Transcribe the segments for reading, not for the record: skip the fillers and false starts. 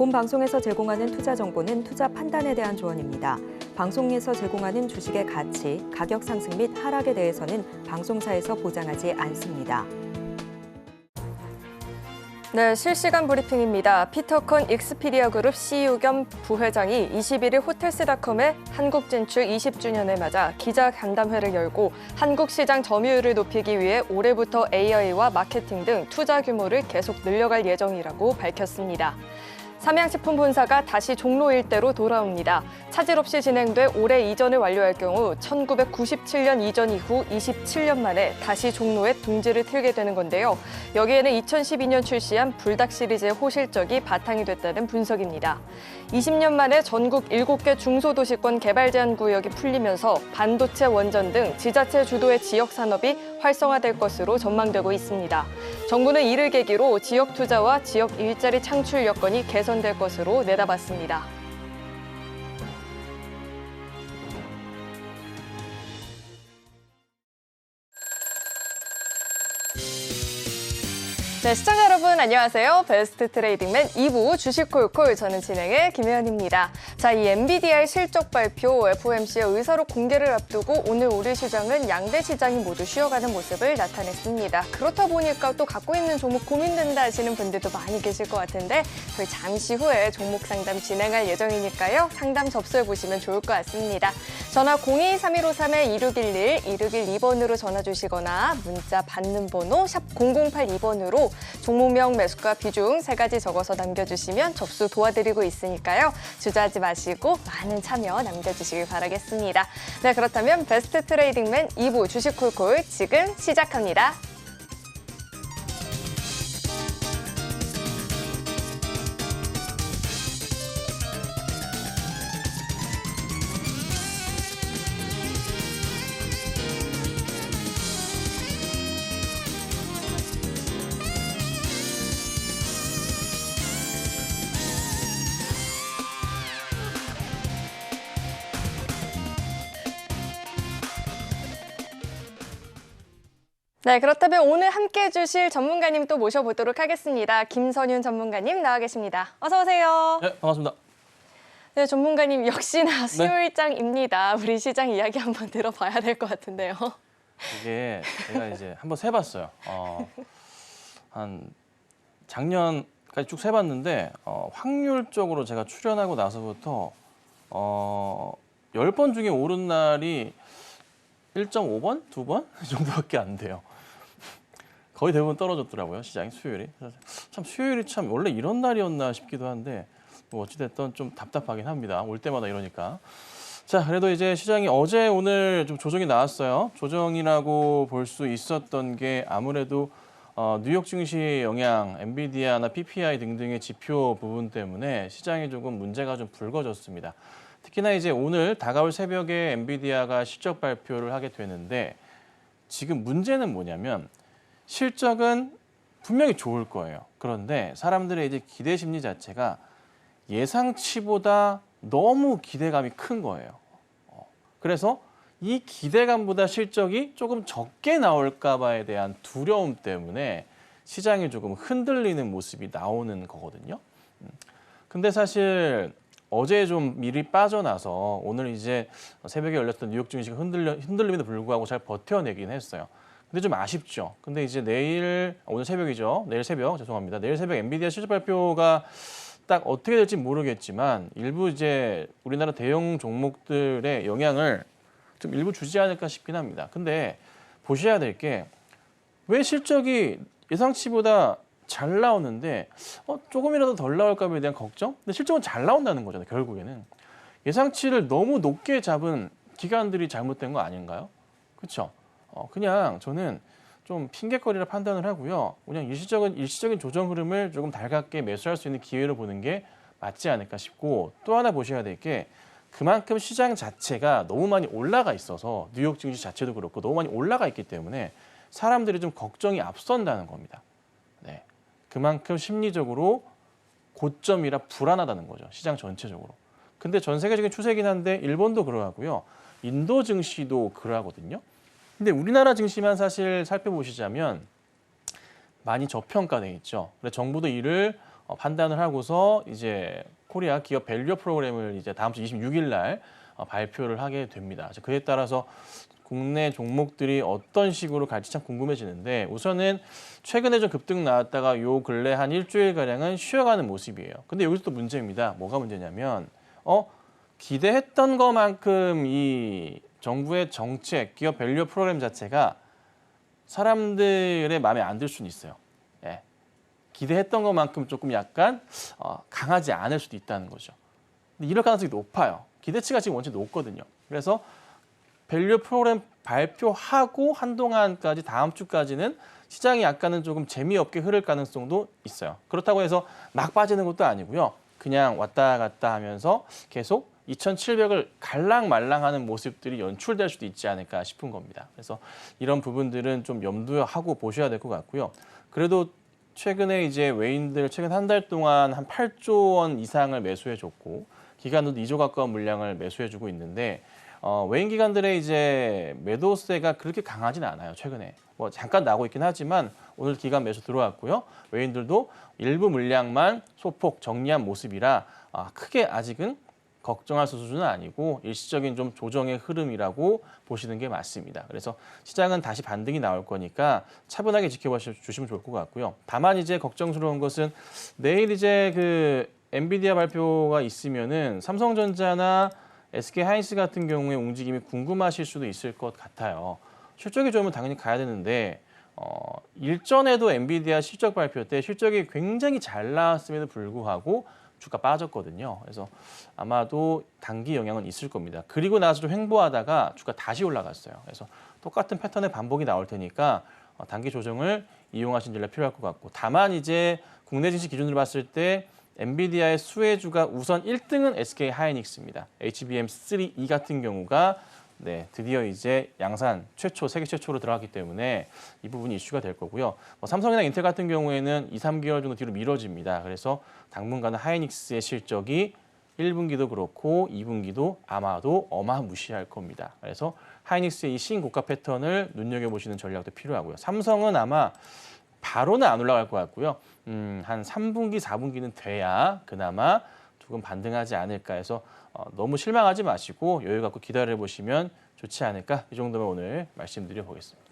본 방송에서 제공하는 투자 정보는 투자 판단에 대한 조언입니다. 방송에서 제공하는 주식의 가치, 가격 상승 및 하락에 대해서는 방송사에서 보장하지 않습니다. 네, 실시간 브리핑입니다. 피터 컨 익스피디아 그룹 CEO 겸 부회장이 21일 호텔스닷컴의 한국 진출 20주년을 맞아 기자 간담회를 열고 한국 시장 점유율을 높이기 위해 올해부터 AI와 마케팅 등 투자 규모를 계속 늘려갈 예정이라고 밝혔습니다. 삼양식품 본사가 다시 종로 일대로 돌아옵니다. 차질 없이 진행돼 올해 이전을 완료할 경우 1997년 이전 이후 27년 만에 다시 종로에 둥지를 틀게 되는 건데요. 여기에는 2012년 출시한 불닭 시리즈의 호실적이 바탕이 됐다는 분석입니다. 20년 만에 전국 7개 중소도시권 개발 제한 구역이 풀리면서 반도체 원전 등 지자체 주도의 지역 산업이 활성화될 것으로 전망되고 있습니다. 정부는 이를 계기로 지역 투자와 지역 일자리 창출 여건이 개선될 것으로 내다봤습니다. 네, 시청자 여러분 안녕하세요. 베스트 트레이딩맨 2부 주식콜콜, 저는 진행의 김혜연입니다. 자, 이 엔비디아의 실적 발표, FOMC의 의사록 공개를 앞두고 오늘 우리 시장은 양대 시장이 모두 쉬어가는 모습을 나타냈습니다. 그렇다 보니까 또 갖고 있는 종목 고민된다 하시는 분들도 많이 계실 것 같은데 저희 잠시 후에 종목 상담 진행할 예정이니까요. 상담 접수해 보시면 좋을 것 같습니다. 전화 02-3153-2611, 2612번으로 전화 주시거나 문자 받는 번호 샵 0082번으로 종목명, 매수가, 비중 3가지 적어서 남겨주시면 접수 도와드리고 있으니까요. 주저하지 마시고 많은 참여 남겨주시길 바라겠습니다. 네, 그렇다면 베스트 트레이딩맨 2부 주식콜콜 지금 시작합니다. 네, 그렇다면 오늘 함께해 주실 전문가님 또 모셔보도록 하겠습니다. 김선윤 전문가님 나와 계십니다. 어서 오세요. 네, 반갑습니다. 네, 전문가님 역시나 수요일장입니다. 우리 시장 이야기 한번 들어봐야 될 것 같은데요. 이게 제가 이제 한번 세봤어요. 한 작년까지 쭉 세봤는데 확률적으로 제가 출연하고 나서부터 10번 중에 오른 날이 1.5번? 2번? 정도밖에 안 돼요. 거의 대부분 떨어졌더라고요, 시장이 수요일이. 참 수요일이 참 원래 이런 날이었나 싶기도 한데 뭐 어찌됐든 좀 답답하긴 합니다. 올 때마다 이러니까. 자, 그래도 이제 시장이 어제 오늘 좀 조정이 나왔어요. 조정이라고 볼 수 있었던 게 아무래도 뉴욕 증시의 영향, 엔비디아나 PPI 등등의 지표 부분 때문에 시장에 조금 문제가 좀 불거졌습니다. 특히나 이제 오늘 다가올 새벽에 엔비디아가 실적 발표를 하게 되는데 지금 문제는 뭐냐면 실적은 분명히 좋을 거예요. 그런데 사람들의 이제 기대 심리 자체가 예상치보다 너무 기대감이 큰 거예요. 그래서 이 기대감보다 실적이 조금 적게 나올까 봐에 대한 두려움 때문에 시장이 조금 흔들리는 모습이 나오는 거거든요. 근데 사실 어제 좀 미리 빠져나서 오늘 이제 새벽에 열렸던 뉴욕 증시가 흔들림에도 불구하고 잘 버텨내긴 했어요. 근데 좀 아쉽죠. 근데 이제 오늘 새벽이죠. 내일 새벽, 죄송합니다. 내일 새벽 엔비디아 실적 발표가 딱 어떻게 될지 모르겠지만 일부 이제 우리나라 대형 종목들의 영향을 좀 일부 주지 않을까 싶긴 합니다. 근데 보셔야 될 게 왜 실적이 예상치보다 잘 나오는데 조금이라도 덜 나올까 에 대한 걱정? 근데 실적은 잘 나온다는 거잖아요, 결국에는. 예상치를 너무 높게 잡은 기관들이 잘못된 거 아닌가요? 그렇죠? 그냥 저는 좀 핑계거리라 판단을 하고요. 그냥 일시적인 조정 흐름을 조금 달갑게 매수할 수 있는 기회로 보는 게 맞지 않을까 싶고, 또 하나 보셔야 될 게 그만큼 시장 자체가 너무 많이 올라가 있어서 뉴욕 증시 자체도 그렇고 너무 많이 올라가 있기 때문에 사람들이 좀 걱정이 앞선다는 겁니다. 네, 그만큼 심리적으로 고점이라 불안하다는 거죠, 시장 전체적으로. 근데 전 세계적인 추세긴 한데 일본도 그러하고요. 인도 증시도 그러하거든요. 근데 우리나라 증시만 사실 살펴보시자면 많이 저평가돼 있죠. 그래서 정부도 이를 판단을 하고서 이제 코리아 기업 밸류 프로그램을 이제 다음 주 26일 날 발표를 하게 됩니다. 그에 따라서 국내 종목들이 어떤 식으로 갈지 참 궁금해지는데 우선은 최근에 좀 급등 나왔다가 요 근래 한 일주일가량은 쉬어가는 모습이에요. 근데 여기서 또 문제입니다. 뭐가 문제냐면 기대했던 것만큼 이 정부의 정책, 기업 밸류 프로그램 자체가 사람들의 마음에 안 들 수는 있어요. 예. 기대했던 것만큼 조금 약간 강하지 않을 수도 있다는 거죠. 근데 이럴 가능성이 높아요. 기대치가 지금 원체 높거든요. 그래서 밸류 프로그램 발표하고 한동안까지 다음 주까지는 시장이 약간은 조금 재미없게 흐를 가능성도 있어요. 그렇다고 해서 막 빠지는 것도 아니고요. 그냥 왔다 갔다 하면서 계속 2,700을 갈랑말랑하는 모습들이 연출될 수도 있지 않을까 싶은 겁니다. 그래서 이런 부분들은 좀 염두하고 보셔야 될 것 같고요. 그래도 최근에 이제 외인들 최근 한 달 동안 한 8조 원 이상을 매수해줬고 기관도 2조 가까운 물량을 매수해주고 있는데 외인 기관들의 이제 매도세가 그렇게 강하지는 않아요. 최근에 뭐 잠깐 나고 있긴 하지만 오늘 기관 매수 들어왔고요. 외인들도 일부 물량만 소폭 정리한 모습이라 크게 아직은 걱정할 수준은 아니고 일시적인 좀 조정의 흐름이라고 보시는 게 맞습니다. 그래서 시장은 다시 반등이 나올 거니까 차분하게 지켜봐 주시면 좋을 것 같고요. 다만 이제 걱정스러운 것은 내일 이제 그 엔비디아 발표가 있으면은 삼성전자나 SK 하이닉스 같은 경우에 움직임이 궁금하실 수도 있을 것 같아요. 실적이 좋으면 당연히 가야 되는데 일전에도 엔비디아 실적 발표 때 실적이 굉장히 잘 나왔음에도 불구하고 주가 빠졌거든요. 그래서 아마도 단기 영향은 있을 겁니다. 그리고 나서 좀 횡보하다가 주가 다시 올라갔어요. 그래서 똑같은 패턴의 반복이 나올 테니까 단기 조정을 이용하신 전략 필요할 것 같고 다만 이제 국내 증시 기준으로 봤을 때 엔비디아의 수혜주가 우선 1등은 SK 하이닉스입니다. HBM3E 같은 경우가 드디어 이제 양산 세계 최초로 들어갔기 때문에 이 부분이 이슈가 될 거고요. 삼성이나 인텔 같은 경우에는 2, 3개월 정도 뒤로 미뤄집니다. 그래서 당분간은 하이닉스의 실적이 1분기도 그렇고 2분기도 아마도 어마무시할 겁니다. 그래서 하이닉스의 이 신고가 패턴을 눈여겨보시는 전략도 필요하고요. 삼성은 아마 바로는 안 올라갈 것 같고요. 한 3분기, 4분기는 돼야 그나마 조금 반등하지 않을까 해서 너무 실망하지 마시고 여유 갖고 기다려보시면 좋지 않을까 이 정도만 오늘 말씀드려 보겠습니다.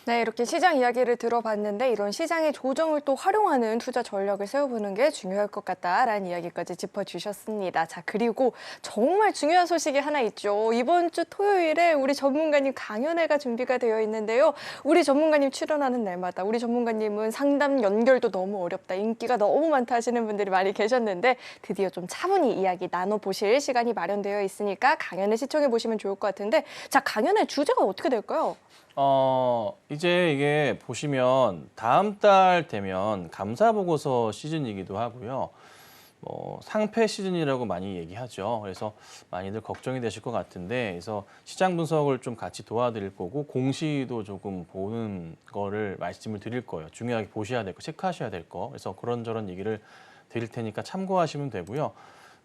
네, 이렇게 시장 이야기를 들어봤는데 이런 시장의 조정을 또 활용하는 투자 전략을 세워보는 게 중요할 것 같다라는 이야기까지 짚어주셨습니다. 자, 그리고 정말 중요한 소식이 하나 있죠. 이번 주 토요일에 우리 전문가님 강연회가 준비가 되어 있는데요. 우리 전문가님 출연하는 날마다 우리 전문가님은 상담 연결도 너무 어렵다, 인기가 너무 많다 하시는 분들이 많이 계셨는데 드디어 좀 차분히 이야기 나눠보실 시간이 마련되어 있으니까 강연을 시청해 보시면 좋을 것 같은데 자, 강연회 주제가 어떻게 될까요? 이제 이게 보시면 다음 달 되면 감사 보고서 시즌이기도 하고요. 상패 시즌이라고 많이 얘기하죠. 그래서 많이들 걱정이 되실 것 같은데, 그래서 시장 분석을 좀 같이 도와드릴 거고, 공시도 조금 보는 거를 말씀을 드릴 거예요. 중요하게 보셔야 될 거, 체크하셔야 될 거. 그래서 그런저런 얘기를 드릴 테니까 참고하시면 되고요.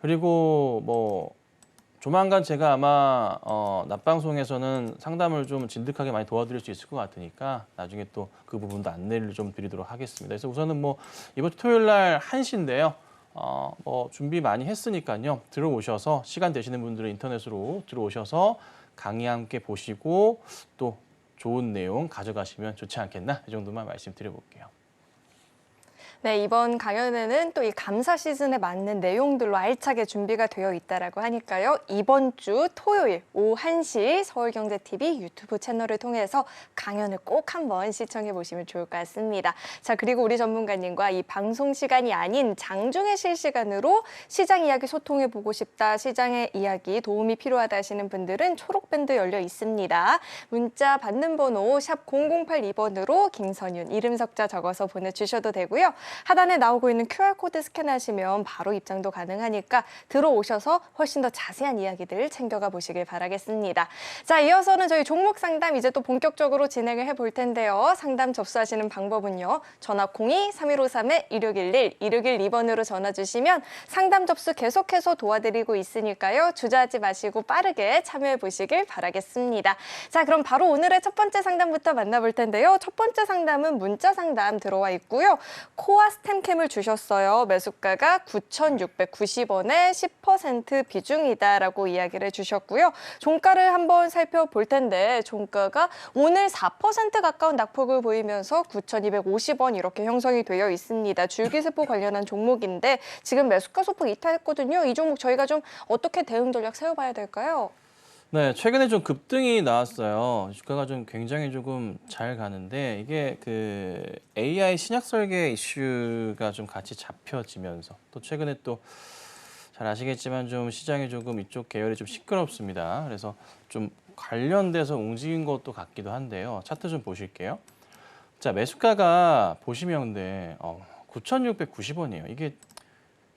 그리고 조만간 제가 아마 낮방송에서는 상담을 좀 진득하게 많이 도와드릴 수 있을 것 같으니까 나중에 또 그 부분도 안내를 좀 드리도록 하겠습니다. 그래서 우선은 이번 주 토요일 날 1시인데요. 준비 많이 했으니까요. 들어오셔서 시간 되시는 분들은 인터넷으로 들어오셔서 강의 함께 보시고 또 좋은 내용 가져가시면 좋지 않겠나? 이 정도만 말씀드려볼게요. 네, 이번 강연에는 또 이 감사 시즌에 맞는 내용들로 알차게 준비가 되어 있다라고 하니까요. 이번 주 토요일 오후 1시 서울경제TV 유튜브 채널을 통해서 강연을 꼭 한번 시청해 보시면 좋을 것 같습니다. 자, 그리고 우리 전문가님과 이 방송 시간이 아닌 장중에 실시간으로 시장 이야기 소통해 보고 싶다, 시장의 이야기 도움이 필요하다 하시는 분들은 초록밴드 열려 있습니다. 문자 받는 번호 샵 0082번으로 김선윤, 이름 석자 적어서 보내주셔도 되고요. 하단에 나오고 있는 QR코드 스캔하시면 바로 입장도 가능하니까 들어오셔서 훨씬 더 자세한 이야기들 챙겨가 보시길 바라겠습니다. 자, 이어서는 저희 종목 상담 이제 또 본격적으로 진행을 해볼 텐데요. 상담 접수하시는 방법은요. 전화 02-3153-1611, 1612번으로 전화 주시면 상담 접수 계속해서 도와드리고 있으니까요. 주저하지 마시고 빠르게 참여해 보시길 바라겠습니다. 자, 그럼 바로 오늘의 첫 번째 상담부터 만나볼 텐데요. 첫 번째 상담은 문자 상담 들어와 있고요. 코어 코아 스템캠을 주셨어요. 매수가가 9,690원에 10% 비중이다라고 이야기를 주셨고요. 종가를 한번 살펴볼 텐데 종가가 오늘 4% 가까운 낙폭을 보이면서 9,250원 이렇게 형성이 되어 있습니다. 줄기세포 관련한 종목인데 지금 매수가 소폭 이탈했거든요. 이 종목 저희가 좀 어떻게 대응 전략 세워봐야 될까요? 네, 최근에 좀 급등이 나왔어요. 주가가 좀 굉장히 조금 잘 가는데 이게 그 AI 신약 설계 이슈가 좀 같이 잡혀지면서 또 최근에 또 잘 아시겠지만 좀 시장이 조금 이쪽 계열이 좀 시끄럽습니다. 그래서 좀 관련돼서 움직인 것도 같기도 한데요. 차트 좀 보실게요. 자, 매수가가 보시면 근데 9,690원이에요. 이게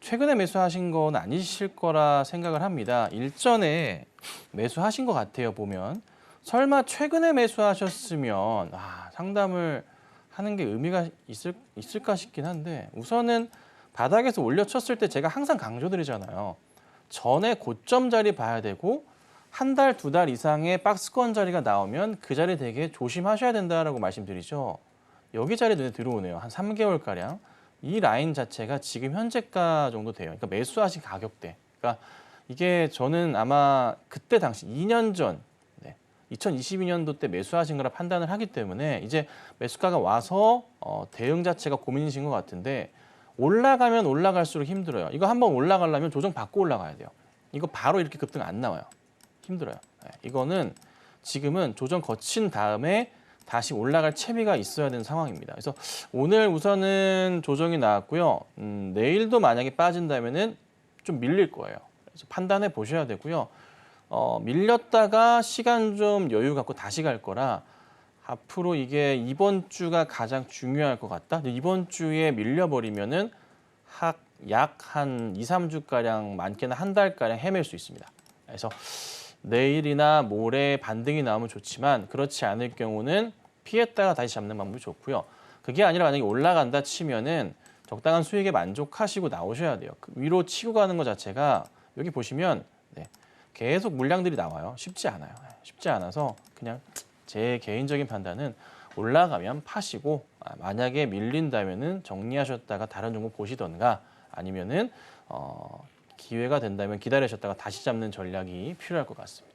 최근에 매수하신 건 아니실 거라 생각을 합니다. 일전에 매수하신 것 같아요, 보면. 설마 최근에 매수하셨으면 상담을 하는 게 의미가 있을까 싶긴 한데 우선은 바닥에서 올려쳤을 때 제가 항상 강조드리잖아요. 전에 고점 자리 봐야 되고 한 달, 두 달 이상의 박스권 자리가 나오면 그 자리 되게 조심하셔야 된다라고 말씀드리죠. 여기 자리 눈에 들어오네요. 한 3개월가량. 이 라인 자체가 지금 현재가 정도 돼요. 그러니까 매수하신 가격대. 그러니까 이게 저는 아마 그때 당시 2년 전, 2022년도 때 매수하신 거라 판단을 하기 때문에 이제 매수가가 와서 대응 자체가 고민이신 것 같은데 올라가면 올라갈수록 힘들어요. 이거 한번 올라가려면 조정 받고 올라가야 돼요. 이거 바로 이렇게 급등 안 나와요. 힘들어요. 이거는 지금은 조정 거친 다음에 다시 올라갈 채비가 있어야 되는 상황입니다. 그래서 오늘 우선은 조정이 나왔고요. 내일도 만약에 빠진다면은 좀 밀릴 거예요. 그래서 판단해 보셔야 되고요. 밀렸다가 시간 좀 여유 갖고 다시 갈 거라 앞으로 이게 이번 주가 가장 중요할 것 같다. 이번 주에 밀려버리면은 약 한 2, 3주가량 많게는 한 달가량 헤맬 수 있습니다. 그래서 내일이나 모레 반등이 나오면 좋지만 그렇지 않을 경우는 피했다가 다시 잡는 방법이 좋고요. 그게 아니라 만약에 올라간다 치면은 적당한 수익에 만족하시고 나오셔야 돼요. 그 위로 치고 가는 것 자체가 여기 보시면 계속 물량들이 나와요. 쉽지 않아요. 쉽지 않아서 그냥 제 개인적인 판단은 올라가면 파시고 만약에 밀린다면은 정리하셨다가 다른 종목 보시던가 아니면은 기회가 된다면 기다리셨다가 다시 잡는 전략이 필요할 것 같습니다.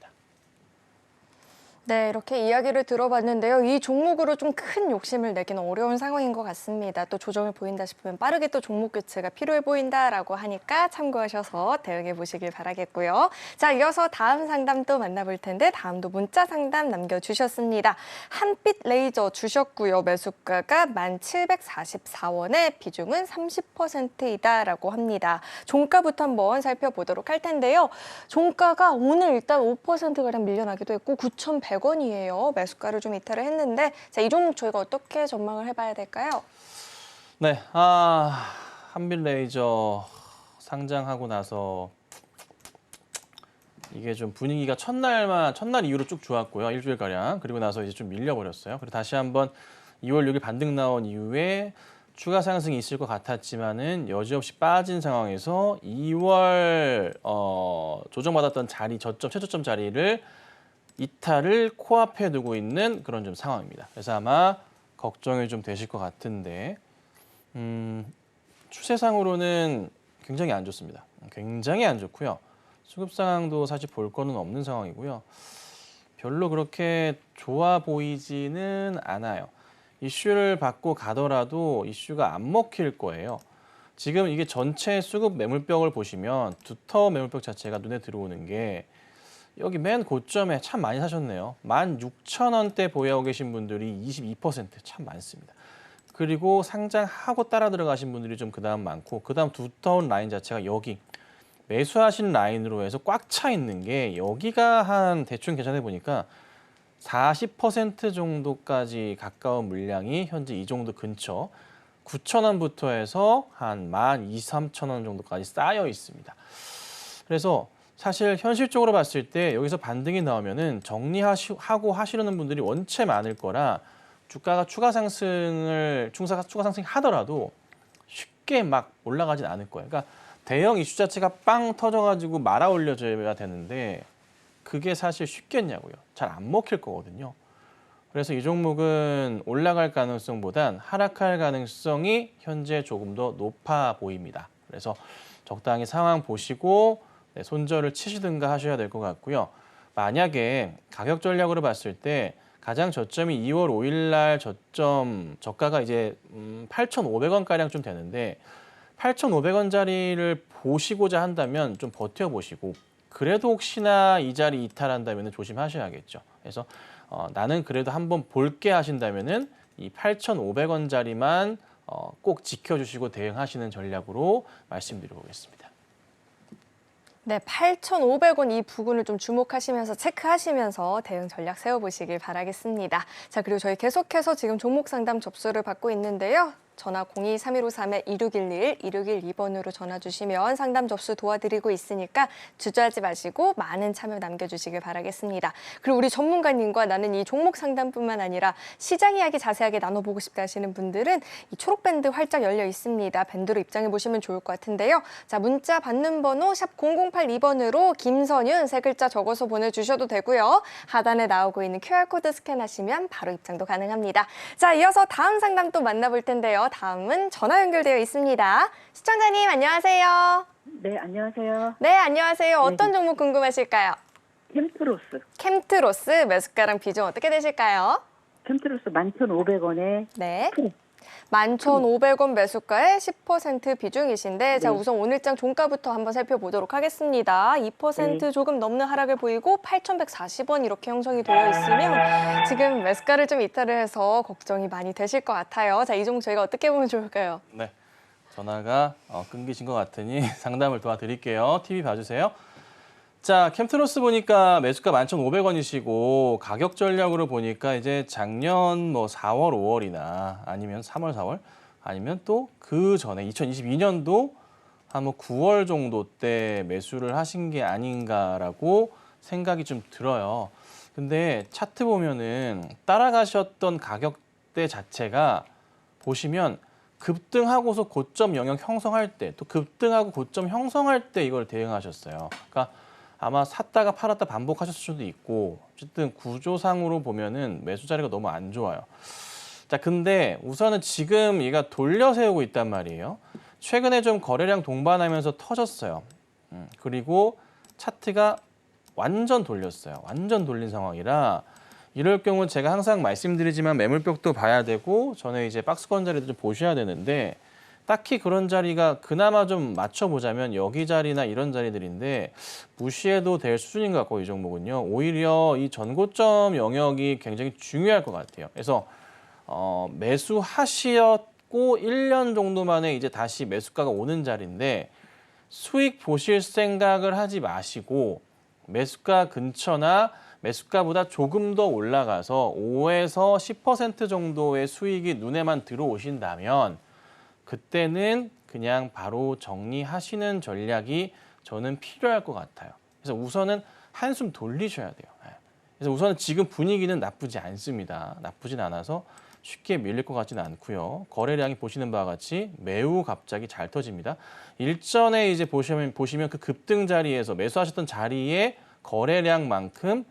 네, 이렇게 이야기를 들어봤는데요. 이 종목으로 좀 큰 욕심을 내기는 어려운 상황인 것 같습니다. 또 조정을 보인다 싶으면 빠르게 또 종목 교체가 필요해 보인다라고 하니까 참고하셔서 대응해 보시길 바라겠고요. 자, 이어서 다음 상담 또 만나볼 텐데 다음도 문자 상담 남겨주셨습니다. 한빛 레이저 주셨고요. 매수가가 1,744원에 비중은 30%이다라고 합니다. 종가부터 한번 살펴보도록 할 텐데요. 종가가 오늘 일단 5%가량 밀려나기도 했고 9,100원이에요. 매수가를 좀 이탈을 했는데 자, 이 종목 저희가 어떻게 전망을 해봐야 될까요? 네, 한빛 레이저 상장하고 나서 이게 좀 분위기가 첫날 이후로 쭉 좋았고요. 일주일가량. 그리고 나서 이제 좀 밀려버렸어요. 그리고 다시 한번 2월 6일 반등 나온 이후에 추가 상승이 있을 것 같았지만은 여지없이 빠진 상황에서 2월 조정받았던 자리, 최저점 자리를 이탈을 코앞에 두고 있는 그런 좀 상황입니다. 그래서 아마 걱정이 좀 되실 것 같은데 추세상으로는 굉장히 안 좋습니다. 굉장히 안 좋고요. 수급 상황도 사실 볼 거는 없는 상황이고요. 별로 그렇게 좋아 보이지는 않아요. 이슈를 받고 가더라도 이슈가 안 먹힐 거예요. 지금 이게 전체 수급 매물벽을 보시면 두터운 매물벽 자체가 눈에 들어오는 게 여기 맨 고점에 참 많이 사셨네요. 16,000원대 보유하고 계신 분들이 22%참 많습니다. 그리고 상장하고 따라 들어가신 분들이 좀 그다음 많고 그다음 두터운 라인 자체가 여기 매수하신 라인으로 해서 꽉 차 있는 게 여기가 한 대충 계산해 보니까 40% 정도까지 가까운 물량이 현재 이 정도 근처 9,000원부터 해서 한 12,000, 13,000원 정도까지 쌓여 있습니다. 그래서 사실 현실적으로 봤을 때 여기서 반등이 나오면은 정리하고 하시려는 분들이 원체 많을 거라 주가가 추가 상승 하더라도 쉽게 막 올라가진 않을 거예요. 그러니까 대형 이슈 자체가 빵 터져가지고 말아 올려져야 되는데 그게 사실 쉽겠냐고요. 잘 안 먹힐 거거든요. 그래서 이 종목은 올라갈 가능성보단 하락할 가능성이 현재 조금 더 높아 보입니다. 그래서 적당히 상황 보시고 손절을 치시든가 하셔야 될 것 같고요. 만약에 가격 전략으로 봤을 때 가장 저점이 2월 5일 날 저가가 이제 8,500원 가량 좀 되는데 8,500원짜리를 보시고자 한다면 좀 버텨보시고 그래도 혹시나 이 자리 이탈한다면 조심하셔야겠죠. 그래서 나는 그래도 한번 볼게 하신다면은 이 8,500원짜리만 꼭 지켜주시고 대응하시는 전략으로 말씀드려보겠습니다. 네, 8,500원 이 부분을 좀 주목하시면서 체크하시면서 대응 전략 세워보시길 바라겠습니다. 자, 그리고 저희 계속해서 지금 종목 상담 접수를 받고 있는데요. 전화 02-3153-2611, 2612번으로 전화 주시면 상담 접수 도와드리고 있으니까 주저하지 마시고 많은 참여 남겨주시길 바라겠습니다. 그리고 우리 전문가님과 나는 이 종목 상담뿐만 아니라 시장 이야기 자세하게 나눠보고 싶다 하시는 분들은 이 초록 밴드 활짝 열려 있습니다. 밴드로 입장해 보시면 좋을 것 같은데요. 자, 문자 받는 번호 샵 0082번으로 김선윤 세 글자 적어서 보내주셔도 되고요. 하단에 나오고 있는 QR코드 스캔하시면 바로 입장도 가능합니다. 자, 이어서 다음 상담 또 만나볼 텐데요. 다음은 전화 연결되어 있습니다. 시청자님 안녕하세요. 네, 안녕하세요. 네, 안녕하세요. 어떤 종목 궁금하실까요? 캠트로스. 캠트로스 매수가랑 비중 어떻게 되실까요? 캠트로스 11,500원에 네. 11,500원 매수가에 10% 비중이신데 자, 우선 오늘장 종가부터 한번 살펴보도록 하겠습니다. 2% 조금 넘는 하락을 보이고 8,140원 이렇게 형성이 되어 있으면 지금 매수가를 좀 이탈을 해서 걱정이 많이 되실 것 같아요. 자, 이 종목 저희가 어떻게 보면 좋을까요? 네, 전화가 끊기신 것 같으니 상담을 도와드릴게요. TV 봐주세요. 자, 캠트로스 보니까 매수가 11,500원이시고 가격 전략으로 보니까 이제 작년 4월, 5월이나 아니면 3월, 4월 아니면 또 그 전에 2022년도 한 9월 정도 때 매수를 하신 게 아닌가라고 생각이 좀 들어요. 근데 차트 보면은 따라가셨던 가격대 자체가 보시면 급등하고서 고점 영역 형성할 때 또 급등하고 고점 형성할 때 이걸 대응하셨어요. 그러니까 아마 샀다가 팔았다 반복하셨을 수도 있고 어쨌든 구조상으로 보면은 매수 자리가 너무 안 좋아요. 자, 근데 우선은 지금 얘가 돌려 세우고 있단 말이에요. 최근에 좀 거래량 동반하면서 터졌어요. 그리고 차트가 완전 돌렸어요. 완전 돌린 상황이라 이럴 경우 제가 항상 말씀드리지만 매물벽도 봐야 되고 전에 이제 박스권 자리도 좀 보셔야 되는데 딱히 그런 자리가 그나마 좀 맞춰보자면 여기 자리나 이런 자리들인데 무시해도 될 수준인 것 같고 이 종목은요. 오히려 이 전고점 영역이 굉장히 중요할 것 같아요. 그래서 매수하셨고 1년 정도 만에 이제 다시 매수가가 오는 자리인데 수익 보실 생각을 하지 마시고 매수가 근처나 매수가보다 조금 더 올라가서 5에서 10% 정도의 수익이 눈에만 들어오신다면 그때는 그냥 바로 정리하시는 전략이 저는 필요할 것 같아요. 그래서 우선은 한숨 돌리셔야 돼요. 그래서 우선은 지금 분위기는 나쁘지 않습니다. 나쁘진 않아서 쉽게 밀릴 것 같지는 않고요. 거래량이 보시는 바와 같이 매우 갑자기 잘 터집니다. 일전에 이제 보시면 그 급등 자리에서 매수하셨던 자리에 거래량만큼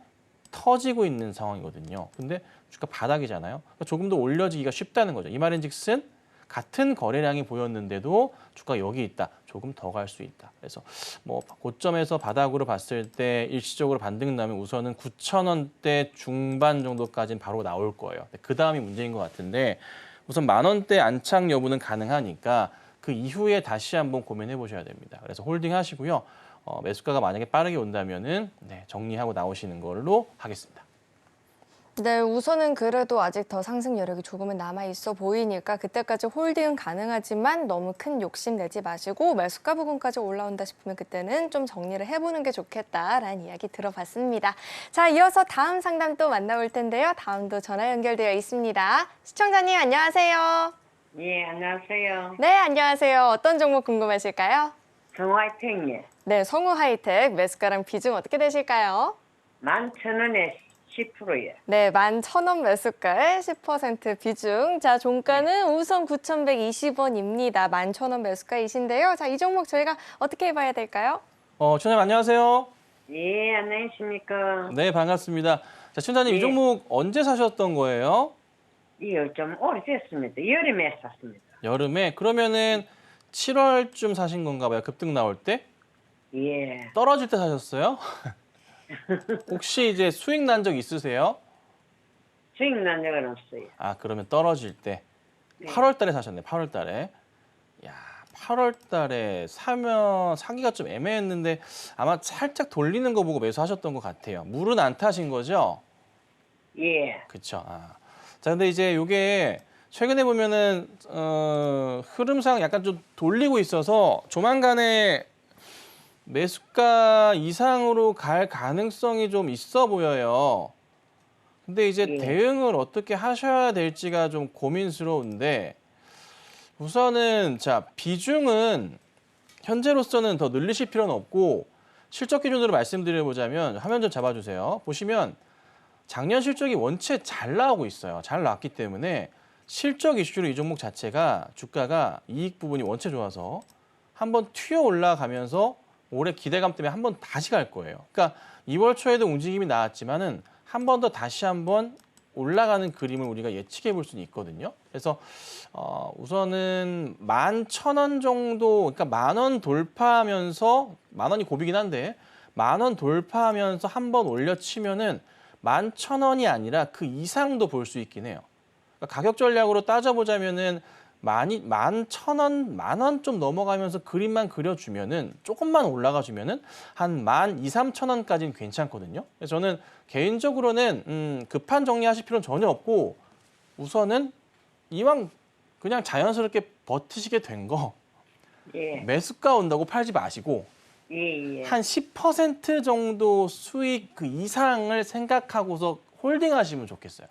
터지고 있는 상황이거든요. 근데 주가 바닥이잖아요. 그러니까 조금 더 올려지기가 쉽다는 거죠. 이 말인즉슨 같은 거래량이 보였는데도 주가 여기 있다. 조금 더 갈 수 있다. 그래서 고점에서 바닥으로 봤을 때 일시적으로 반등 나면 우선은 9,000원대 중반 정도까지는 바로 나올 거예요. 그 다음이 문제인 것 같은데 우선 10,000원대 안착 여부는 가능하니까 그 이후에 다시 한번 고민해 보셔야 됩니다. 그래서 홀딩 하시고요. 매수가가 만약에 빠르게 온다면은 정리하고 나오시는 걸로 하겠습니다. 네, 우선은 그래도 아직 더 상승 여력이 조금은 남아있어 보이니까 그때까지 홀딩은 가능하지만 너무 큰 욕심 내지 마시고 매수가 부분까지 올라온다 싶으면 그때는 좀 정리를 해보는 게 좋겠다라는 이야기 들어봤습니다. 자, 이어서 다음 상담 또 만나볼 텐데요. 다음도 전화 연결되어 있습니다. 시청자님 안녕하세요. 예, 안녕하세요. 네, 안녕하세요. 어떤 종목 궁금하실까요? 성화이탱예. 네, 성우 하이텍 매수가랑 비중 어떻게 되실까요? 11,000원에 10%예. 네, 11,000원 매수가에 10% 비중. 자, 종가는 우선 9,120원입니다. 11,000원 매수가이신데요. 자, 이 종목 저희가 어떻게 봐야 될까요? 시청자님 안녕하세요. 예, 안녕하십니까. 네, 반갑습니다. 자, 시청자님 이 예. 종목 언제 사셨던 거예요? 이거 좀 오래됐습니다. 여름에 샀습니다. 여름에? 그러면은 7월쯤 사신 건가 봐요. 급등 나올 때? 예. 떨어질 때 사셨어요? 혹시 이제 수익 난 적 있으세요? 수익 난 적은 없어요. 아, 그러면 떨어질 때. 네. 8월 달에 사셨네, 8월 달에. 야, 8월 달에 사면 사기가 좀 애매했는데 아마 살짝 돌리는 거 보고 매수하셨던 것 같아요. 물은 안 타신 거죠? 예. 그쵸. 아. 자, 근데 이제 요게 최근에 보면은, 흐름상 약간 좀 돌리고 있어서 조만간에 매수가 이상으로 갈 가능성이 좀 있어 보여요. 근데 이제 예. 대응을 어떻게 하셔야 될지가 좀 고민스러운데 우선은 자, 비중은 현재로서는 더 늘리실 필요는 없고 실적 기준으로 말씀드려보자면 화면 좀 잡아주세요. 보시면 작년 실적이 원체 잘 나오고 있어요. 잘 나왔기 때문에 실적 이슈로 이 종목 자체가 주가가 이익 부분이 원체 좋아서 한번 튀어 올라가면서 올해 기대감 때문에 한번 다시 갈 거예요. 그러니까 2월 초에도 움직임이 나왔지만은 한 번 더 다시 한번 올라가는 그림을 우리가 예측해 볼 수는 있거든요. 그래서 우선은 11,000원 정도, 그러니까 10,000원 돌파하면서 10,000원이 고비긴 한데 10,000원 돌파하면서 한번 올려치면은 11,000원이 아니라 그 이상도 볼 수 있긴 해요. 그러니까 가격 전략으로 따져보자면은 11,000원, 10,000원 좀 넘어가면서 그림만 그려주면은 조금만 올라가주면은 한 12,000~13,000원까지는 괜찮거든요. 그래서 저는 개인적으로는 급한 정리하실 필요는 전혀 없고 우선은 이왕 그냥 자연스럽게 버티시게 된 거 예. 매수가 온다고 팔지 마시고 예. 예. 한 10% 정도 수익 그 이상을 생각하고서 홀딩하시면 좋겠어요.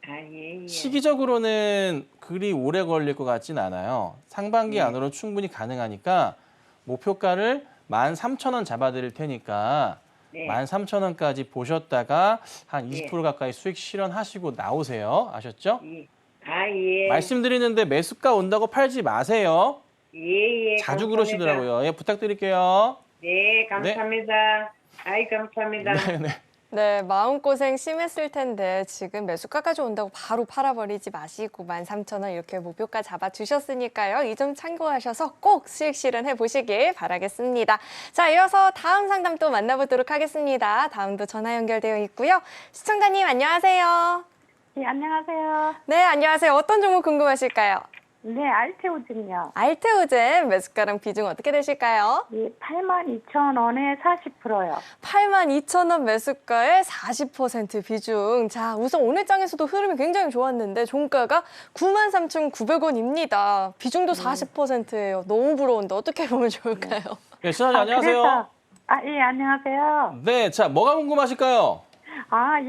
아, 예. 시기적으로는 그리 오래 걸릴 것 같진 않아요. 상반기 네. 안으로 충분히 가능하니까 목표가를 13,000원 잡아드릴 테니까 네. 13,000원까지 보셨다가 한 20% 네. 가까이 수익 실현하시고 나오세요. 아셨죠? 예. 아, 예. 말씀드리는데 매수가 온다고 팔지 마세요. 예. 자주 감사합니다. 그러시더라고요. 예, 부탁드릴게요. 네, 감사합니다. 아이, 감사합니다. 네. 네, 마음고생 심했을 텐데 지금 매수가까지 온다고 바로 팔아버리지 마시고 13,000원 이렇게 목표가 잡아주셨으니까요. 이 점 참고하셔서 꼭 수익 실현해 보시길 바라겠습니다. 자, 이어서 다음 상담 또 만나보도록 하겠습니다. 다음도 전화 연결되어 있고요. 시청자님 안녕하세요. 네, 안녕하세요. 네, 안녕하세요. 어떤 종목 궁금하실까요? 네, 알테오즘요. 알테오젠 매수가랑 비중 어떻게 되실까요? 예, 82,000원에 40%요. 82,000원 매수가에 40% 비중. 자, 우선 오늘 장에서도 흐름이 굉장히 좋았는데 종가가 93,900원입니다. 비중도 40%예요. 너무 부러운데 어떻게 보면 좋을까요? 네, 시청자님 안녕하세요. 그래서, 예, 안녕하세요. 네, 자, 뭐가 궁금하실까요?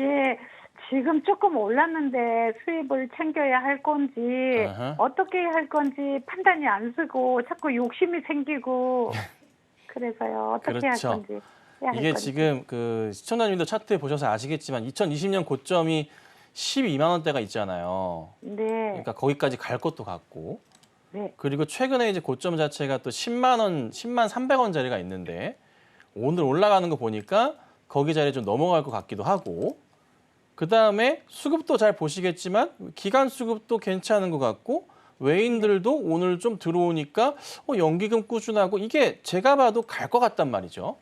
예. 지금 조금 올랐는데 수입을 챙겨야 할 건지, 어허. 어떻게 할 건지 판단이 안 쓰고 자꾸 욕심이 생기고, 그래서요. 어떻게 그렇죠. 할 건지. 해야 할 이게 건지. 지금 그 시청자님도 차트 보셔서 아시겠지만 2020년 고점이 12만 원대가 있잖아요. 네. 그러니까 거기까지 갈 것도 같고. 네. 그리고 최근에 이제 고점 자체가 또 10만 원, 10만 300원짜리가 있는데 오늘 올라가는 거 보니까 거기 자리에 좀 넘어갈 것 같기도 하고. 그다음에 수급도 잘 보시겠지만 기간 수급도 괜찮은 것 같고 외인들도 오늘 좀 들어오니까 연기금 꾸준하고 이게 제가 봐도 갈 것 같단 말이죠.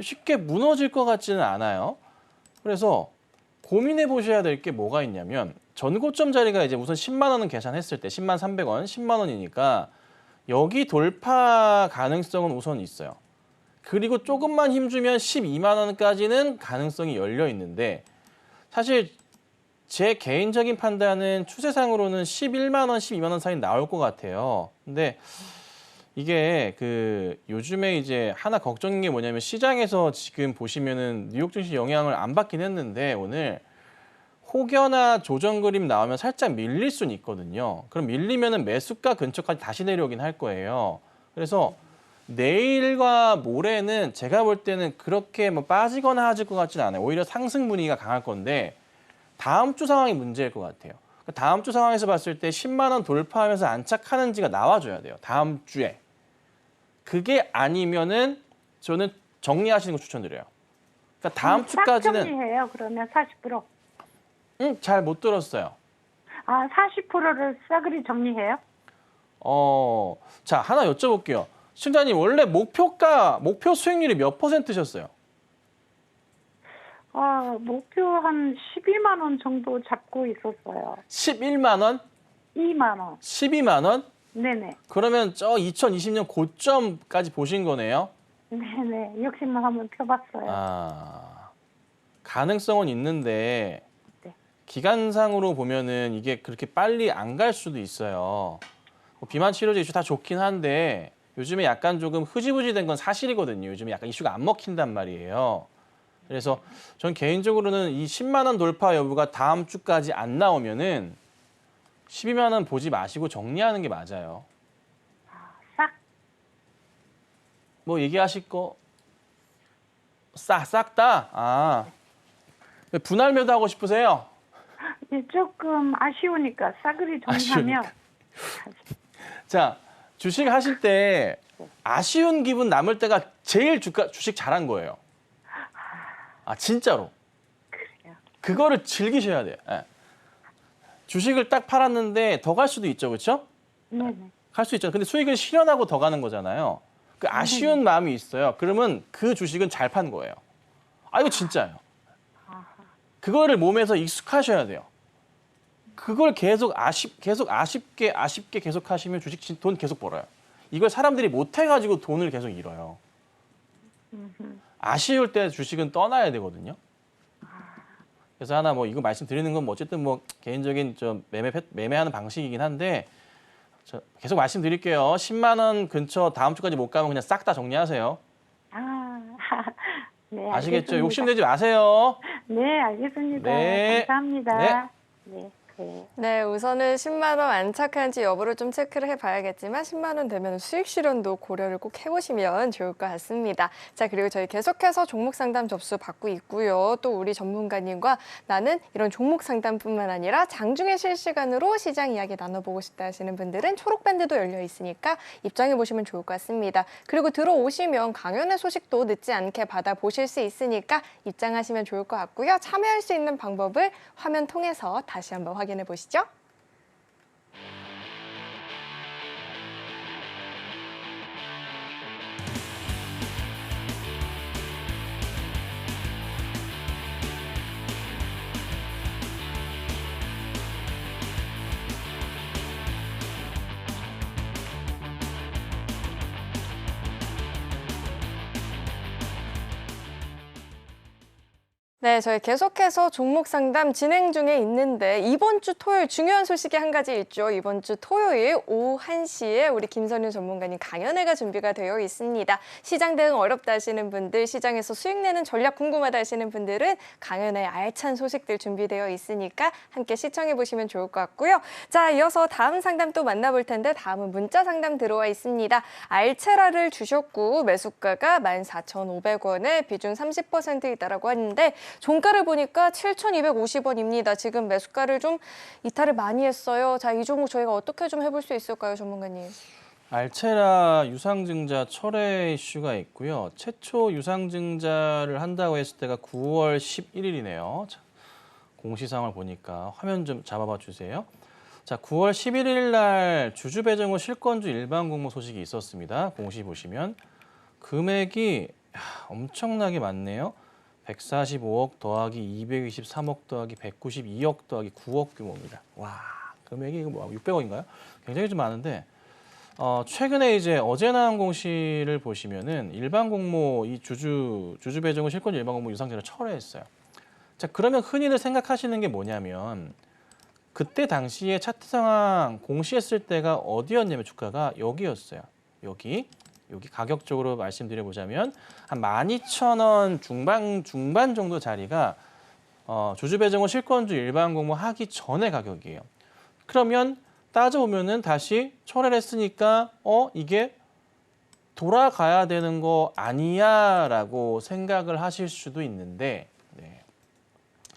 쉽게 무너질 것 같지는 않아요. 그래서 고민해 보셔야 될 게 뭐가 있냐면 전고점 자리가 이제 우선 10만 원은 계산했을 때 10만 300원, 10만 원이니까 여기 돌파 가능성은 우선 있어요. 그리고 조금만 힘주면 12만 원까지는 가능성이 열려 있는데 사실 제 개인적인 판단은 추세상으로는 11만 원, 12만 원 사이 나올 것 같아요. 근데 이게 그 요즘에 이제 하나 걱정인 게 뭐냐면 시장에서 지금 보시면은 뉴욕 증시 영향을 안 받긴 했는데 오늘 혹여나 조정 그림 나오면 살짝 밀릴 수는 있거든요. 그럼 밀리면은 매수가 근처까지 다시 내려오긴 할 거예요. 그래서 내일과 모레는 제가 볼 때는 그렇게 뭐 빠지거나 하질 것 같지는 않아요. 오히려 상승 분위기가 강할 건데 다음 주 상황이 문제일 것 같아요. 다음 주 상황에서 봤을 때 10만 원 돌파하면서 안착하는지가 나와줘야 돼요. 다음 주에. 그게 아니면은 저는 정리하시는 거 추천드려요. 그러니까 다음 싹 주까지는 정리해요. 그러면 40%. 잘 못 들었어요. 아, 40%를 싸그리 정리해요? 자, 하나 여쭤볼게요. 시청자님, 원래 목표 수익률이 몇 %셨어요? 아, 목표 한 12만 원 정도 잡고 있었어요. 11만 원? 2만 원. 12만 원? 네네. 그러면 저 2020년 고점까지 보신 거네요? 네네. 욕심만 한번 펴봤어요. 아, 가능성은 있는데 네. 기간상으로 보면은 이게 그렇게 빨리 안 갈 수도 있어요. 뭐 비만 치료제 이슈 다 좋긴 한데 요즘에 약간 조금 흐지부지 된 건 사실이거든요. 요즘에 약간 이슈가 안 먹힌단 말이에요. 그래서 전 개인적으로는 이 10만 원 돌파 여부가 다음 주까지 안 나오면은 12만 원 보지 마시고 정리하는 게 맞아요. 싹? 뭐 얘기하실 거 싹 다? 아, 왜 분할 매도하고 싶으세요? 예, 조금 아쉬우니까 싸그리 정리하면. 자, 주식 하실 때 아쉬운 기분 남을 때가 제일 주식 잘한 거예요. 아, 진짜로. 그래요. 그거를 즐기셔야 돼요. 예. 주식을 딱 팔았는데 더 갈 수도 있죠, 그렇죠? 네네. 갈 수 있죠. 근데 수익을 실현하고 더 가는 거잖아요. 그 아쉬운 마음이 있어요. 그러면 그 주식은 잘 판 거예요. 아, 이거 진짜예요. 그거를 몸에서 익숙하셔야 돼요. 그걸 계속 아쉽게 계속 하시면 주식 돈 계속 벌어요. 이걸 사람들이 못 해가지고 돈을 계속 잃어요. 아쉬울 때 주식은 떠나야 되거든요. 그래서 하나 뭐 이거 말씀드리는 건 뭐 어쨌든 뭐 개인적인 좀 매매하는 방식이긴 한데 계속 말씀드릴게요. 10만 원 근처 다음 주까지 못 가면 그냥 싹 다 정리하세요. 아, 네. 아시겠죠? 알겠습니다. 욕심내지 마세요. 네, 알겠습니다. 네. 감사합니다. 네. 네. 네, 우선은 10만 원 안착한지 여부를 좀 체크를 해봐야겠지만 10만 원 되면 수익 실현도 고려를 꼭 해보시면 좋을 것 같습니다. 자, 그리고 저희 계속해서 종목 상담 접수 받고 있고요. 또 우리 전문가님과 나는 이런 종목 상담뿐만 아니라 장중에 실시간으로 시장 이야기 나눠보고 싶다 하시는 분들은 초록 밴드도 열려 있으니까 입장해 보시면 좋을 것 같습니다. 그리고 들어오시면 강연의 소식도 늦지 않게 받아보실 수 있으니까 입장하시면 좋을 것 같고요. 참여할 수 있는 방법을 화면 통해서 다시 한번 확인해 보시죠. 네, 저희 계속해서 종목 상담 진행 중에 있는데 이번 주 토요일 중요한 소식이 한 가지 있죠. 이번 주 토요일 오후 1시에 우리 김선윤 전문가님 강연회가 준비가 되어 있습니다. 시장 대응 어렵다 하시는 분들, 시장에서 수익 내는 전략 궁금하다 하시는 분들은 강연회 알찬 소식들 준비되어 있으니까 함께 시청해 보시면 좋을 것 같고요. 자, 이어서 다음 상담 또 만나볼 텐데 다음은 문자 상담 들어와 있습니다. 알체라를 주셨고 매수가가 14,500원에 비중 30% 있다라고 하는데 종가를 보니까 7,250원입니다. 지금 매수가를 좀 이탈을 많이 했어요. 자, 이 종목 저희가 어떻게 좀 해볼 수 있을까요, 전문가님? 알체라 유상증자 철회 이슈가 있고요. 최초 유상증자를 한다고 했을 때가 9월 11일이네요. 자, 공시상을 보니까 화면 좀 잡아봐 주세요. 자, 9월 11일 날 주주 배정 후 실권주 일반 공모 소식이 있었습니다. 공시 보시면 금액이 엄청나게 많네요. 145억 더하기 223억 더하기 192억 더하기 9억 규모입니다. 와, 금액이 이거 뭐 600억인가요? 굉장히 좀 많은데 최근에 이제 어제 나온 공시를 보시면은 일반 공모 이 주주 배정 후 실권주 일반 공모 유상증자를 철회했어요. 자, 그러면 흔히들 생각하시는 게 뭐냐면 그때 당시에 차트 상황 공시했을 때가 어디였냐면 주가가 여기였어요. 여기 가격적으로 말씀드려보자면 한 12,000원 중반 정도 자리가 주주 배정 후 실권주 일반 공모 하기 전의 가격이에요. 그러면 따져보면은 다시 철회를 했으니까 이게 돌아가야 되는 거 아니야라고 생각을 하실 수도 있는데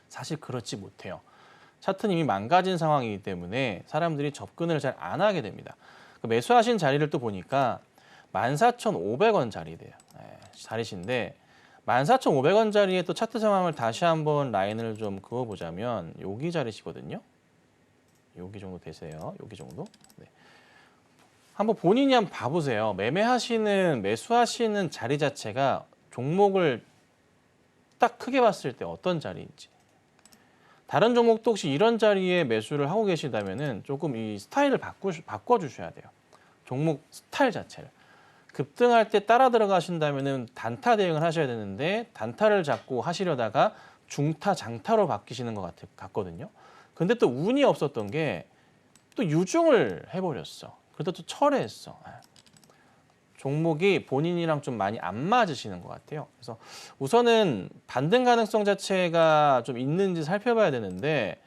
사실 그렇지 못해요. 차트는 이미 망가진 상황이기 때문에 사람들이 접근을 잘 안 하게 됩니다. 매수하신 자리를 또 보니까 14,500원 자리인데 14,500원짜리의 또 차트 상황을 다시 한번 라인을 좀 그어보자면 여기 자리시거든요. 여기 정도 되세요. 여기 정도. 네. 한번 본인이 한번 봐보세요. 매수하시는 자리 자체가 종목을 딱 크게 봤을 때 어떤 자리인지. 다른 종목도 혹시 이런 자리에 매수를 하고 계시다면은 조금 이 스타일을 바꿔주셔야 돼요. 종목 스타일 자체를. 급등할 때 따라 들어가신다면은 단타 대응을 하셔야 되는데 단타를 잡고 하시려다가 중타, 장타로 바뀌시는 것 같거든요. 근데 또 운이 없었던 게 또 유중을 해버렸어. 그래도 또 철회했어. 종목이 본인이랑 좀 많이 안 맞으시는 것 같아요. 그래서 우선은 반등 가능성 자체가 좀 있는지 살펴봐야 되는데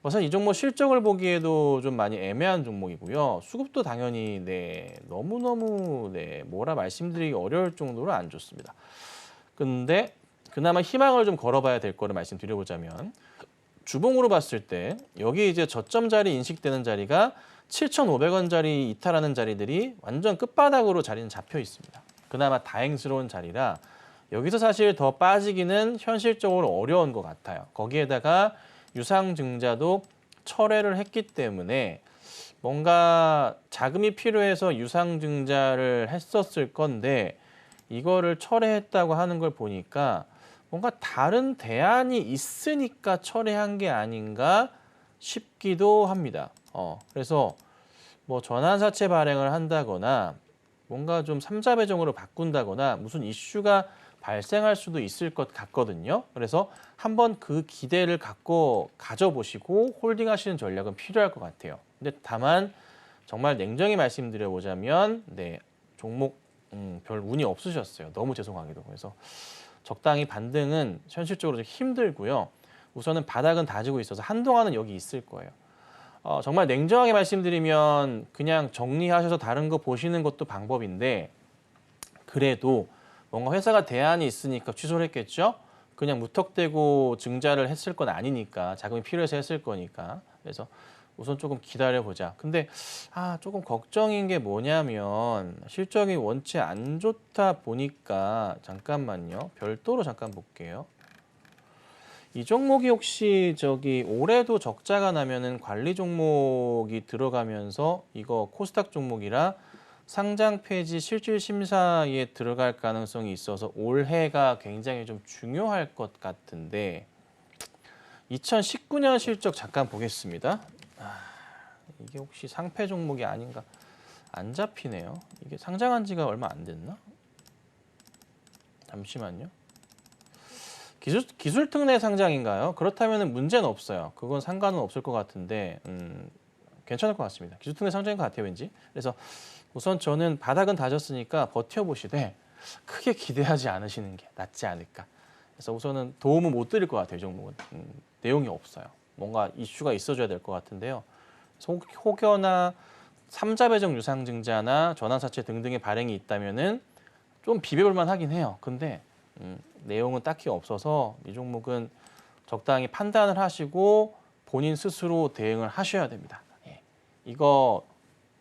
사실 이 종목 실적을 보기에도 좀 많이 애매한 종목이고요. 수급도 당연히 너무너무 뭐라 말씀드리기 어려울 정도로 안 좋습니다. 근데 그나마 희망을 좀 걸어봐야 될 거를 말씀드려보자면 주봉으로 봤을 때 여기 이제 저점 자리 인식되는 자리가 7,500원짜리 이탈하는 자리들이 완전 끝바닥으로 자리는 잡혀 있습니다. 그나마 다행스러운 자리라 여기서 사실 더 빠지기는 현실적으로 어려운 것 같아요. 거기에다가 유상증자도 철회를 했기 때문에 뭔가 자금이 필요해서 유상증자를 했었을 건데 이거를 철회했다고 하는 걸 보니까 뭔가 다른 대안이 있으니까 철회한 게 아닌가 싶기도 합니다. 그래서 뭐 전환사채 발행을 한다거나 뭔가 좀 삼자 배정으로 바꾼다거나 무슨 이슈가 발생할 수도 있을 것 같거든요. 그래서 한번 그 기대를 갖고 가져보시고 홀딩하시는 전략은 필요할 것 같아요. 근데 다만 정말 냉정히 말씀드려보자면 종목 별 운이 없으셨어요. 너무 죄송하게도. 그래서 적당히 반등은 현실적으로 좀 힘들고요. 우선은 바닥은 다지고 있어서 한동안은 여기 있을 거예요. 정말 냉정하게 말씀드리면 그냥 정리하셔서 다른 거 보시는 것도 방법인데 그래도 뭔가 회사가 대안이 있으니까 취소를 했겠죠. 그냥 무턱대고 증자를 했을 건 아니니까 자금이 필요해서 했을 거니까. 그래서 우선 조금 기다려보자. 근데 조금 걱정인 게 뭐냐면 실적이 원체 안 좋다 보니까 잠깐만요. 별도로 잠깐 볼게요. 이 종목이 혹시 올해도 적자가 나면은 관리 종목이 들어가면서 이거 코스닥 종목이라 상장 폐지 실질 심사에 들어갈 가능성이 있어서 올해가 굉장히 좀 중요할 것 같은데 2019년 실적 잠깐 보겠습니다. 이게 혹시 상폐 종목이 아닌가? 안 잡히네요. 이게 상장한 지가 얼마 안 됐나? 잠시만요. 기술 특례 상장인가요? 그렇다면 문제는 없어요. 그건 상관은 없을 것 같은데 괜찮을 것 같습니다. 기술 특례 상장인 것 같아요, 왠지. 그래서 우선 저는 바닥은 다졌으니까 버텨보시되 크게 기대하지 않으시는 게 낫지 않을까. 그래서 우선은 도움은 못 드릴 것 같아요, 이 종목은. 내용이 없어요. 뭔가 이슈가 있어줘야 될 것 같은데요. 혹여나 삼자 배정 유상증자나 전환사채 등등의 발행이 있다면은 좀 비벼볼만 하긴 해요. 근데 내용은 딱히 없어서 이 종목은 적당히 판단을 하시고 본인 스스로 대응을 하셔야 됩니다. 이거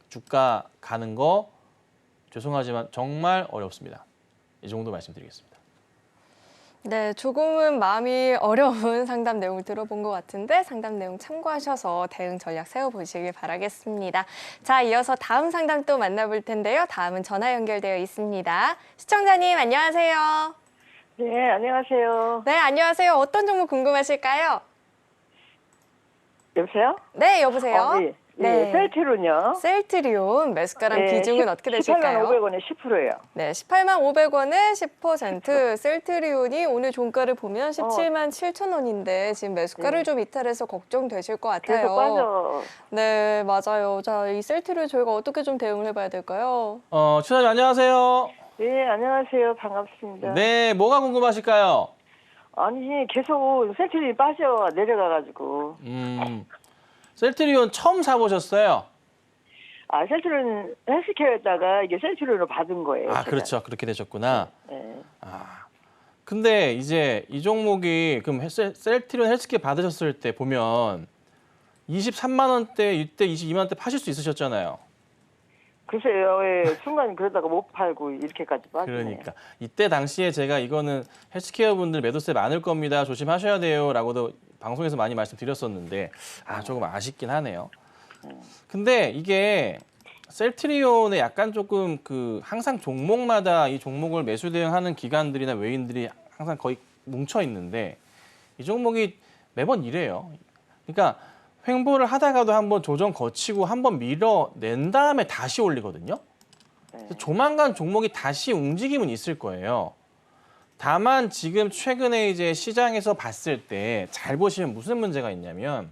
주가 가는 거 죄송하지만 정말 어렵습니다. 이 정도 말씀드리겠습니다. 네, 조금은 마음이 어려운 상담 내용을 들어본 것 같은데 상담 내용 참고하셔서 대응 전략 세워보시길 바라겠습니다. 자, 이어서 다음 상담 또 만나볼 텐데요. 다음은 전화 연결되어 있습니다. 시청자님 안녕하세요. 네, 안녕하세요. 네, 안녕하세요. 어떤 종목 궁금하실까요? 여보세요? 네, 여보세요. 네. 네, 셀트론요. 셀트리온 매수가랑 네, 비중은 어떻게 되실까요? 18만 500원에 10%예요. 네, 18만 500원에 10%. 셀트리온이 오늘 종가를 보면 17만 7천 원인데 지금 매수가를 좀 이탈해서 걱정되실 것 같아요. 계속 빠져. 네, 맞아요. 자, 이 셀트리온 저희가 어떻게 좀 대응을 해봐야 될까요? 추사님 안녕하세요. 네, 안녕하세요. 반갑습니다. 네, 뭐가 궁금하실까요? 아니, 계속 셀트론이 빠져 내려가가지고. 셀트리온 처음 사보셨어요? 셀트론 헬스케어였다가 이게 셀트론으로 받은 거예요. 제가. 그렇죠. 그렇게 되셨구나. 네. 근데 이제 이 종목이 그럼 셀트리온 헬스케어 받으셨을 때 보면 23만 원대, 이때 22만 원대 파실 수 있으셨잖아요. 글쎄요, 예, 순간 그러다가 못 팔고 이렇게까지 빠지네요. 그러니까 이때 당시에 제가 이거는 헬스케어 분들 매도세 많을 겁니다. 조심하셔야 돼요라고도 방송에서 많이 말씀드렸었는데 조금 아쉽긴 하네요. 근데 이게 셀트리온에 약간 조금 항상 종목마다 이 종목을 매수 대응하는 기관들이나 외인들이 항상 거의 뭉쳐 있는데 이 종목이 매번 이래요. 그러니까 횡보를 하다가도 한번 조정 거치고 한번 밀어낸 다음에 다시 올리거든요. 조만간 종목이 다시 움직임은 있을 거예요. 다만 지금 최근에 이제 시장에서 봤을 때 잘 보시면 무슨 문제가 있냐면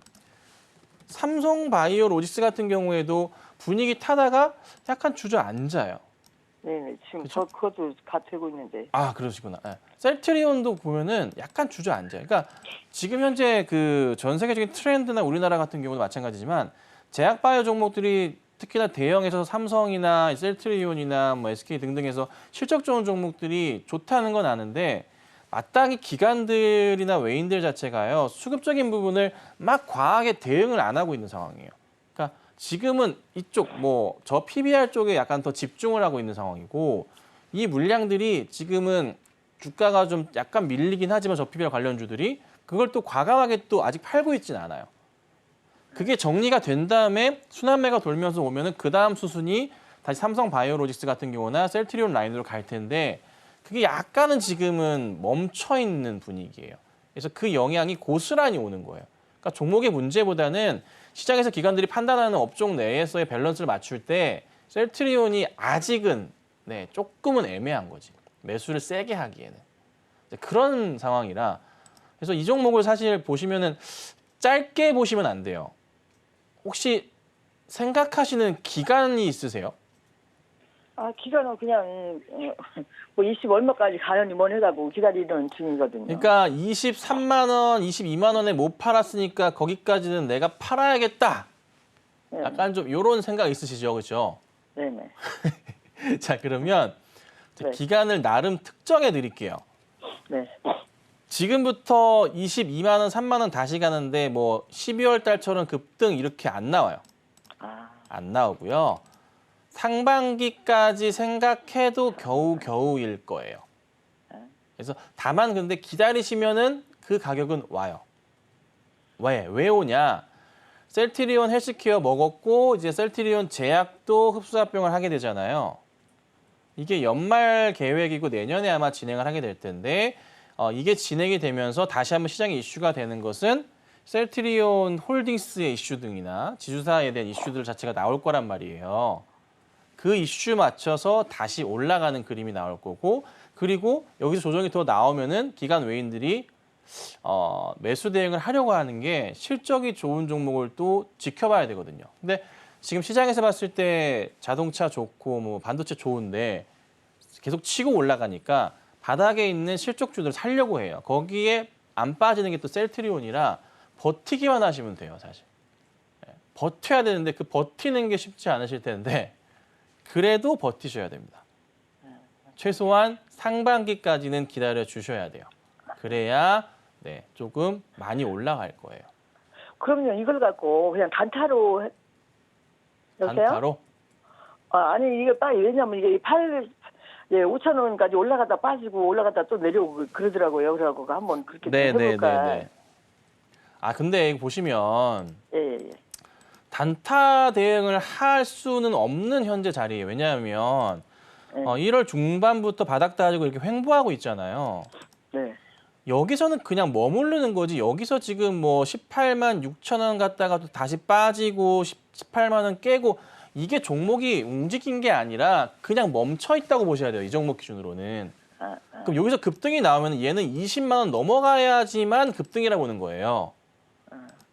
삼성바이오로직스 같은 경우에도 분위기 타다가 약간 주저앉아요. 네네, 지금 그쵸? 그것도 가되고 있는데. 아, 그러시구나. 네. 셀트리온도 보면은 약간 주저앉아요. 그러니까 지금 현재 전 세계적인 트렌드나 우리나라 같은 경우도 마찬가지지만 제약바이오 종목들이 특히나 대형에서 삼성이나 셀트리온이나 뭐 SK 등등에서 실적 좋은 종목들이 좋다는 건 아는데 마땅히 기관들이나 외인들 자체가요 수급적인 부분을 막 과하게 대응을 안 하고 있는 상황이에요. 그러니까 지금은 이쪽 저 PBR 쪽에 약간 더 집중을 하고 있는 상황이고 이 물량들이 지금은 주가가 좀 약간 밀리긴 하지만 저 PBR 관련주들이 그걸 또 과감하게 또 아직 팔고 있지는 않아요. 그게 정리가 된 다음에 순환매가 돌면서 오면은 그 다음 수순이 다시 삼성바이오로직스 같은 경우나 셀트리온 라인으로 갈 텐데 그게 약간은 지금은 멈춰 있는 분위기예요. 그래서 그 영향이 고스란히 오는 거예요. 그러니까 종목의 문제보다는 시장에서 기관들이 판단하는 업종 내에서의 밸런스를 맞출 때 셀트리온이 아직은 조금은 애매한 거지. 매수를 세게 하기에는. 그런 상황이라 그래서 이 종목을 사실 보시면은 짧게 보시면 안 돼요. 혹시 생각하시는 기간이 있으세요? 기간은 그냥 뭐 20 얼마까지 가려니 뭐 해가고 기다리는 중이거든요. 그러니까 23만 원, 22만 원에 못 팔았으니까 거기까지는 내가 팔아야겠다. 네. 약간 좀 이런 생각 있으시죠, 그렇죠? 네네. 자, 그러면 네. 기간을 나름 특정해 드릴게요. 네. 지금부터 22만 원, 3만 원 다시 가는데 12월 달처럼 급등 이렇게 안 나와요. 안 나오고요. 상반기까지 생각해도 겨우겨우일 거예요. 그래서 다만 근데 기다리시면은 그 가격은 와요. 왜 오냐? 셀트리온 헬스케어 먹었고 이제 셀트리온 제약도 흡수합병을 하게 되잖아요. 이게 연말 계획이고 내년에 아마 진행을 하게 될 텐데 이게 진행이 되면서 다시 한번 시장에 이슈가 되는 것은 셀트리온 홀딩스의 이슈 등이나 지주사에 대한 이슈들 자체가 나올 거란 말이에요. 그 이슈 맞춰서 다시 올라가는 그림이 나올 거고 그리고 여기서 조정이 더 나오면은 기관 외인들이 매수 대응을 하려고 하는 게 실적이 좋은 종목을 또 지켜봐야 되거든요. 근데 지금 시장에서 봤을 때 자동차 좋고 반도체 좋은데 계속 치고 올라가니까 바닥에 있는 실적주들 살려고 해요. 거기에 안 빠지는 게 또 셀트리온이라 버티기만 하시면 돼요, 사실. 버텨야 되는데 그 버티는 게 쉽지 않으실 텐데 그래도 버티셔야 됩니다. 최소한 상반기까지는 기다려 주셔야 돼요. 그래야 조금 많이 올라갈 거예요. 그럼요, 이걸 갖고 그냥 단타로 여보세요? 단타로? 아니 이게 빨리 왜냐면 이게 5천 원까지 올라갔다 빠지고 올라갔다 또 내려오고 그러더라고요. 그래갖고 한번 그렇게 해볼까. 근데 이거 보시면 예. 단타 대응을 할 수는 없는 현재 자리예요. 왜냐하면 1월 중반부터 바닥 다지고 이렇게 횡보하고 있잖아요. 네. 여기서는 그냥 머무르는 거지. 여기서 지금 18만 6천 원 갔다가 또 다시 빠지고 18만 원 깨고 이게 종목이 움직인 게 아니라 그냥 멈춰 있다고 보셔야 돼요. 이 종목 기준으로는. 그럼 여기서 급등이 나오면 얘는 20만 원 넘어가야지만 급등이라고 보는 거예요.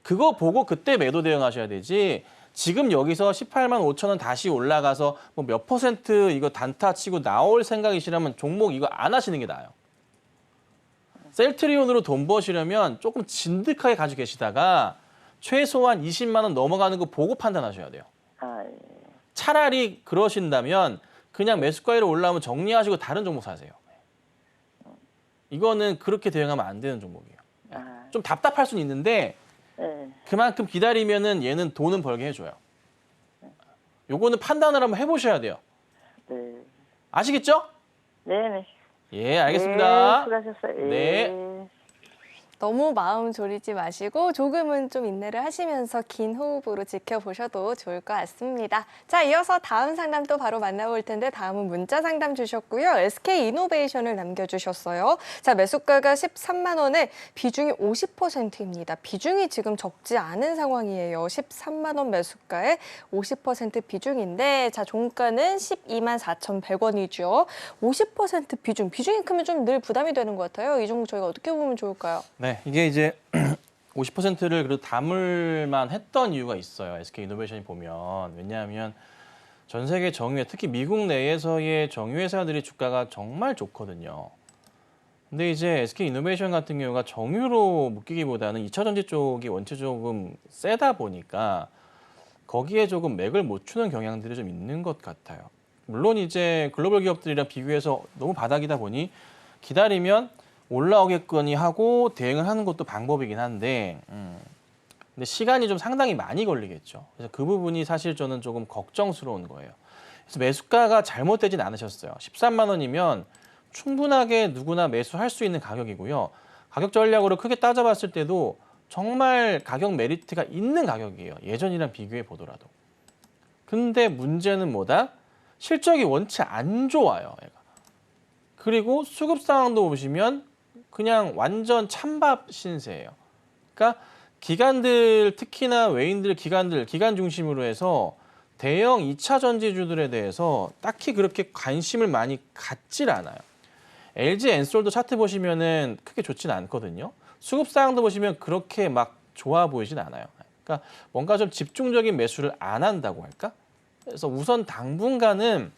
그거 보고 그때 매도 대응하셔야 되지. 지금 여기서 18만 5천 원 다시 올라가서 몇 퍼센트 이거 단타 치고 나올 생각이시라면 종목 이거 안 하시는 게 나아요. 셀트리온으로 돈 버시려면 조금 진득하게 가지고 계시다가 최소한 20만 원 넘어가는 거 보고 판단하셔야 돼요. 차라리 그러신다면 그냥 매수가위로 올라오면 정리하시고 다른 종목 사세요. 이거는 그렇게 대응하면 안 되는 종목이에요. 좀 답답할 수는 있는데 그만큼 기다리면은 얘는 돈은 벌게 해줘요. 요거는 판단을 한번 해보셔야 돼요. 네. 아시겠죠? 네네. 예, 알겠습니다. 네, 수고하셨어요. 예. 네. 너무 마음 졸이지 마시고 조금은 좀 인내를 하시면서 긴 호흡으로 지켜보셔도 좋을 것 같습니다. 자, 이어서 다음 상담 또 바로 만나볼 텐데 다음은 문자 상담 주셨고요. SK 이노베이션을 남겨주셨어요. 자, 매수가가 13만 원에 비중이 50%입니다. 비중이 지금 적지 않은 상황이에요. 13만 원 매수가에 50% 비중인데 자, 종가는 12만 4,100원이죠. 50% 비중이 크면 좀 늘 부담이 되는 것 같아요. 이 종목 저희가 어떻게 보면 좋을까요? 네, 이게 이제 50%를 그래도 담을만 했던 이유가 있어요. SK 이노베이션이 보면. 왜냐하면 전 세계 정유회, 특히 미국 내에서의 정유회사들이 주가가 정말 좋거든요. 근데 이제 SK 이노베이션 같은 경우가 정유로 묶이기보다는 2차 전지 쪽이 원체 조금 세다 보니까 거기에 조금 맥을 못 추는 경향들이 좀 있는 것 같아요. 물론 이제 글로벌 기업들이랑 비교해서 너무 바닥이다 보니 기다리면 올라오겠거니 하고 대응을 하는 것도 방법이긴 한데 근데 시간이 좀 상당히 많이 걸리겠죠. 그래서 그 부분이 사실 저는 조금 걱정스러운 거예요. 그래서 매수가가 잘못되진 않으셨어요. 13만 원이면 충분하게 누구나 매수할 수 있는 가격이고요. 가격 전략으로 크게 따져봤을 때도 정말 가격 메리트가 있는 가격이에요. 예전이랑 비교해 보더라도. 근데 문제는 뭐다? 실적이 원체 안 좋아요. 얘가. 그리고 수급 상황도 보시면 그냥 완전 찬밥 신세예요. 그러니까 기관들, 특히나 외인들 기관 중심으로 해서 대형 2차 전지주들에 대해서 딱히 그렇게 관심을 많이 갖질 않아요. LG 엔솔도 차트 보시면은 크게 좋지는 않거든요. 수급 상황도 보시면 그렇게 막 좋아 보이진 않아요. 그러니까 뭔가 좀 집중적인 매수를 안 한다고 할까? 그래서 우선 당분간은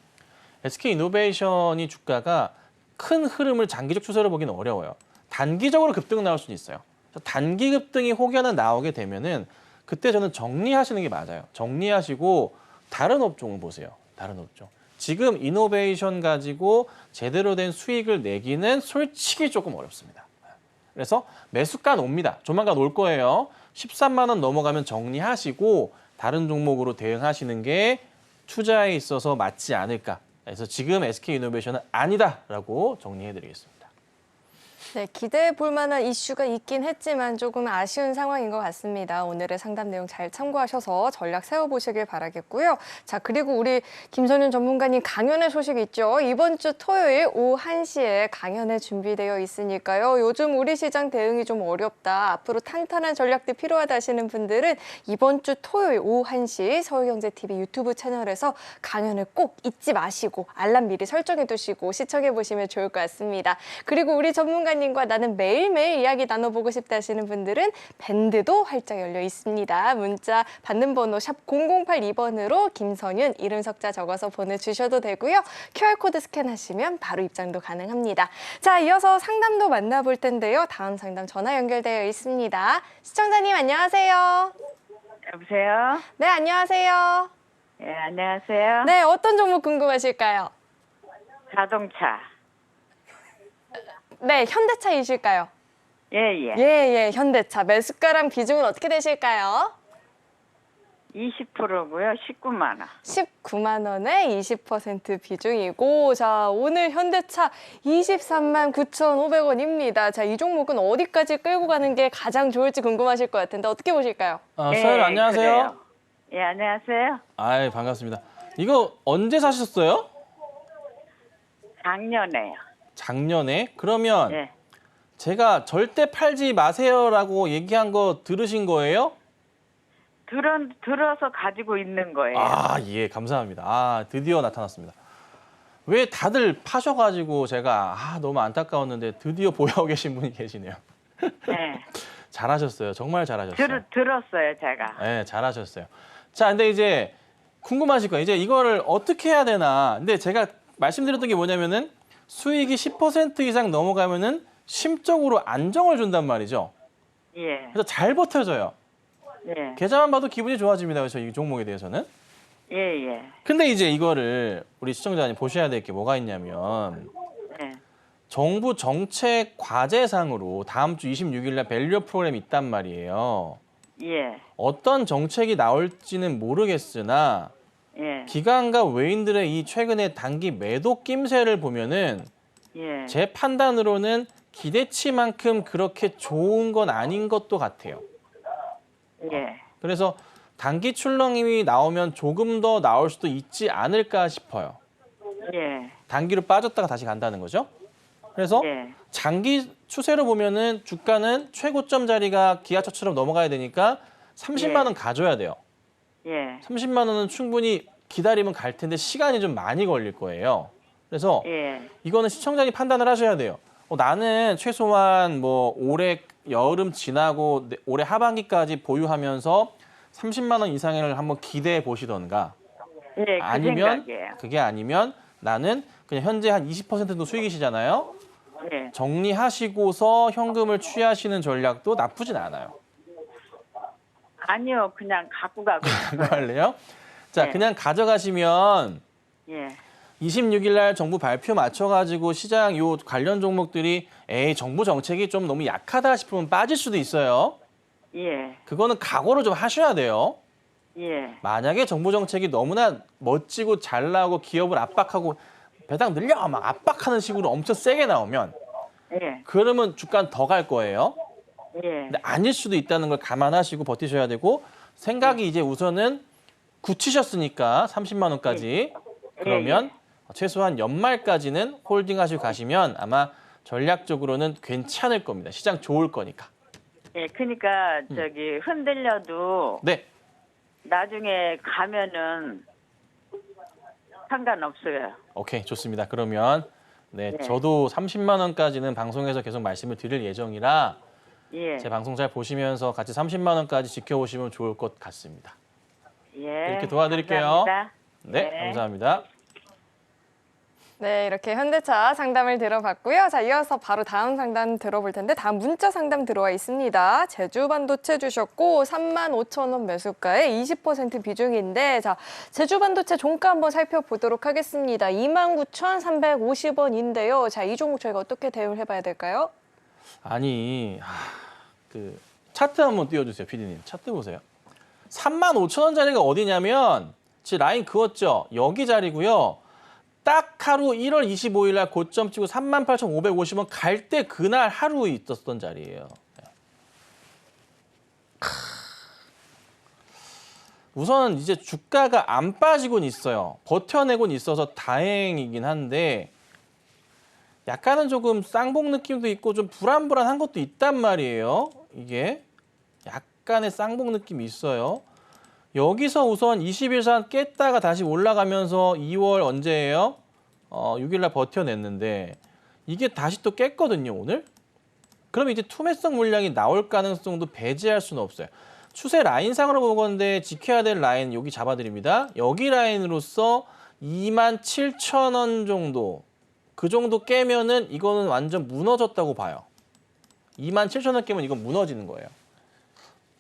SK 이노베이션이 주가가 큰 흐름을 장기적 추세로 보기는 어려워요. 단기적으로 급등 나올 수는 있어요. 단기 급등이 혹여나 나오게 되면은 그때 저는 정리하시는 게 맞아요. 정리하시고 다른 업종을 보세요. 다른 업종. 지금 이노베이션 가지고 제대로 된 수익을 내기는 솔직히 조금 어렵습니다. 그래서 매수가는 옵니다. 조만간 올 거예요. 13만 원 넘어가면 정리하시고 다른 종목으로 대응하시는 게 투자에 있어서 맞지 않을까. 그래서 지금 SK 이노베이션은 아니다라고 정리해드리겠습니다. 네, 기대해 볼 만한 이슈가 있긴 했지만 조금 아쉬운 상황인 것 같습니다. 오늘의 상담 내용 잘 참고하셔서 전략 세워보시길 바라겠고요. 자, 그리고 우리 김선윤 전문가님 강연의 소식이 있죠. 이번 주 토요일 오후 1시에 강연에 준비되어 있으니까요. 요즘 우리 시장 대응이 좀 어렵다. 앞으로 탄탄한 전략들 필요하다 하시는 분들은 이번 주 토요일 오후 1시 서울경제TV 유튜브 채널에서 강연을 꼭 잊지 마시고 알람 미리 설정해 두시고 시청해 보시면 좋을 것 같습니다. 그리고 우리 전문가님 님과 나는 매일매일 이야기 나눠보고 싶다 하시는 분들은 밴드도 활짝 열려 있습니다. 문자 받는 번호 샵 0082번으로 김선윤 이름 석자 적어서 보내주셔도 되고요. QR코드 스캔하시면 바로 입장도 가능합니다. 자, 이어서 상담도 만나볼 텐데요. 다음 상담 전화 연결되어 있습니다. 시청자님 안녕하세요. 여보세요? 네, 안녕하세요. 예, 안녕하세요. 네, 어떤 종목 궁금하실까요? 자동차. 네, 현대차이실까요? 예. 예, 현대차. 매수가랑 비중은 어떻게 되실까요? 20%고요. 19만 원. 19만 원에 20% 비중이고 자, 오늘 현대차 23만 9,500원입니다. 자, 이 종목은 어디까지 끌고 가는 게 가장 좋을지 궁금하실 것 같은데 어떻게 보실까요? 서현 안녕하세요. 그래요. 예, 안녕하세요. 아이, 반갑습니다. 이거 언제 사셨어요? 작년에요. 작년에? 그러면 예. 제가 절대 팔지 마세요라고 얘기한 거 들으신 거예요? 들어서 가지고 있는 거예요. 아, 예, 감사합니다. 아, 드디어 나타났습니다. 왜 다들 파셔가지고 제가 너무 안타까웠는데 드디어 보유하고 계신 분이 계시네요. 네. 잘하셨어요. 정말 잘하셨어요. 들었어요, 제가. 네, 잘하셨어요. 자, 근데 이제 궁금하실 거예요. 이제 이거를 어떻게 해야 되나. 근데 제가 말씀드렸던 게 뭐냐면은 수익이 10% 이상 넘어가면은 심적으로 안정을 준단 말이죠. 예. 그래서 잘 버텨져요. 예. 계좌만 봐도 기분이 좋아집니다. 그래서 이 종목에 대해서는. 예. 근데 이제 이거를 우리 시청자님 보셔야 될 게 뭐가 있냐면 예. 정부 정책 과제상으로 다음 주 26일 날 밸류 프로그램이 있단 말이에요. 예. 어떤 정책이 나올지는 모르겠으나 예. 기관과 외인들의 이 최근의 단기 매도 낌새를 보면은 예. 제 판단으로는 기대치만큼 그렇게 좋은 건 아닌 것도 같아요. 예. 그래서 단기 출렁임이 나오면 조금 더 나올 수도 있지 않을까 싶어요. 예. 단기로 빠졌다가 다시 간다는 거죠. 그래서 예. 장기 장기 추세로 보면은 주가는 최고점 자리가 기아차처럼 넘어가야 되니까 30만 원 가져야 돼요. 예. 30만 원은 충분히 기다리면 갈 텐데 시간이 좀 많이 걸릴 거예요. 그래서 예. 이거는 시청자님 판단을 하셔야 돼요. 나는 최소한 뭐 올해 여름 지나고 올해 하반기까지 보유하면서 30만 원 이상을 한번 기대해 보시던가 예. 그 아니면 생각이에요. 그게 아니면 나는 그냥 현재 한 20% 정도 수익이시잖아요. 예. 정리하시고서 현금을 취하시는 전략도 나쁘진 않아요. 아니요. 그냥 갖고 가고 그거 할래요? 자, 네. 그냥 가져가시면 예. 26일 날 정부 발표 맞춰가지고 시장 요 관련 종목들이 정부 정책이 좀 너무 약하다 싶으면 빠질 수도 있어요. 예. 그거는 각오를 좀 하셔야 돼요. 예. 만약에 정부 정책이 너무나 멋지고 잘 나오고 기업을 압박하고 배당 늘려 막 압박하는 식으로 엄청 세게 나오면 예. 그러면 주가는 더 갈 거예요. 예. 근데 아닐 수도 있다는 걸 감안하시고 버티셔야 되고 생각이 이제 우선은 굳히셨으니까 30만 원까지 그러면 최소한 연말까지는 홀딩하시고 가시면 아마 전략적으로는 괜찮을 겁니다. 시장 좋을 거니까. 예. 그러니까 저기 흔들려도 네. 나중에 가면은 상관없어요. 오케이, 좋습니다. 그러면 네, 네. 저도 30만 원까지는 방송에서 계속 말씀을 드릴 예정이라 예. 제 방송 잘 보시면서 같이 30만 원까지 지켜보시면 좋을 것 같습니다. 예. 이렇게 도와드릴게요. 감사합니다. 네, 네. 감사합니다. 네, 이렇게 현대차 상담을 들어봤고요. 자, 이어서 바로 다음 상담 들어볼 텐데 다음 문자 상담 들어와 있습니다. 제주반도체 주셨고 35,000원 매수가에 20% 비중인데 자, 제주반도체 종가 한번 살펴보도록 하겠습니다. 29,350원인데요. 자, 이 종목 저희가 어떻게 대응을 해봐야 될까요? 아니, 그 차트 한번 띄워주세요, PD님. 차트 보세요. 35,000원짜리가 어디냐면 제 라인 그었죠. 여기 자리고요. 딱 하루 1월 25일 날 고점 치고 38,550원 갈 때 그날 하루 있었던 자리예요. 우선 이제 주가가 안 빠지곤 있어요. 버텨내곤 있어서 다행이긴 한데 약간은 조금 쌍봉 느낌도 있고 좀 불안불안한 것도 있단 말이에요. 이게 약간의 쌍봉 느낌이 있어요. 여기서 우선 20일선 깼다가 다시 올라가면서 2월 언제예요? 6일날 버텨냈는데 이게 다시 또 깼거든요, 오늘. 그럼 이제 투매성 물량이 나올 가능성도 배제할 수는 없어요. 추세 라인상으로 보건데 지켜야 될 라인 여기 잡아드립니다. 여기 라인으로서 27,000원 정도 그 정도 깨면은 이거는 완전 무너졌다고 봐요. 27,000원 깨면 이건 무너지는 거예요.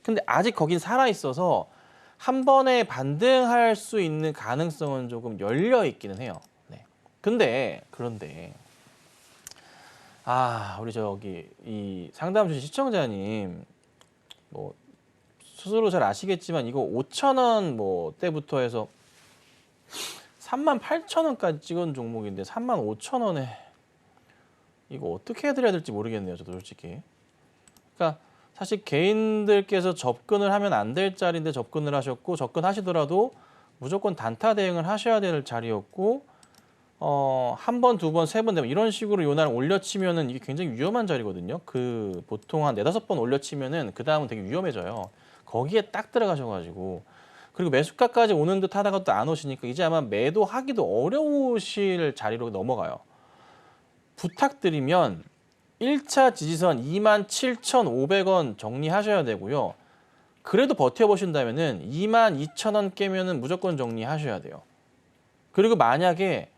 근데 아직 거긴 살아있어서 한 번에 반등할 수 있는 가능성은 조금 열려 있기는 해요. 네. 그런데 우리 저기 이 상담 주신 시청자님 뭐 스스로 잘 아시겠지만 이거 5,000원 뭐 때부터 해서 38,000원까지 찍은 종목인데 35,000원에 이거 어떻게 해드려야 될지 모르겠네요. 저도 솔직히. 그러니까 사실 개인들께서 접근을 하면 안 될 자리인데 접근을 하셨고 접근하시더라도 무조건 단타 대응을 하셔야 될 자리였고 한 번, 두 번, 세 번 되면 이런 식으로 요 날 올려치면은 이게 굉장히 위험한 자리거든요. 그 보통 한 4-5번 올려치면은 그 다음은 되게 위험해져요. 거기에 딱 들어가셔가지고 그리고 매수가까지 오는 듯 하다가 또 안 오시니까 이제 아마 매도하기도 어려우실 자리로 넘어가요. 부탁드리면 1차 지지선 27,500원 정리하셔야 되고요. 그래도 버텨보신다면은 22,000원 깨면은 무조건 정리하셔야 돼요. 그리고 만약에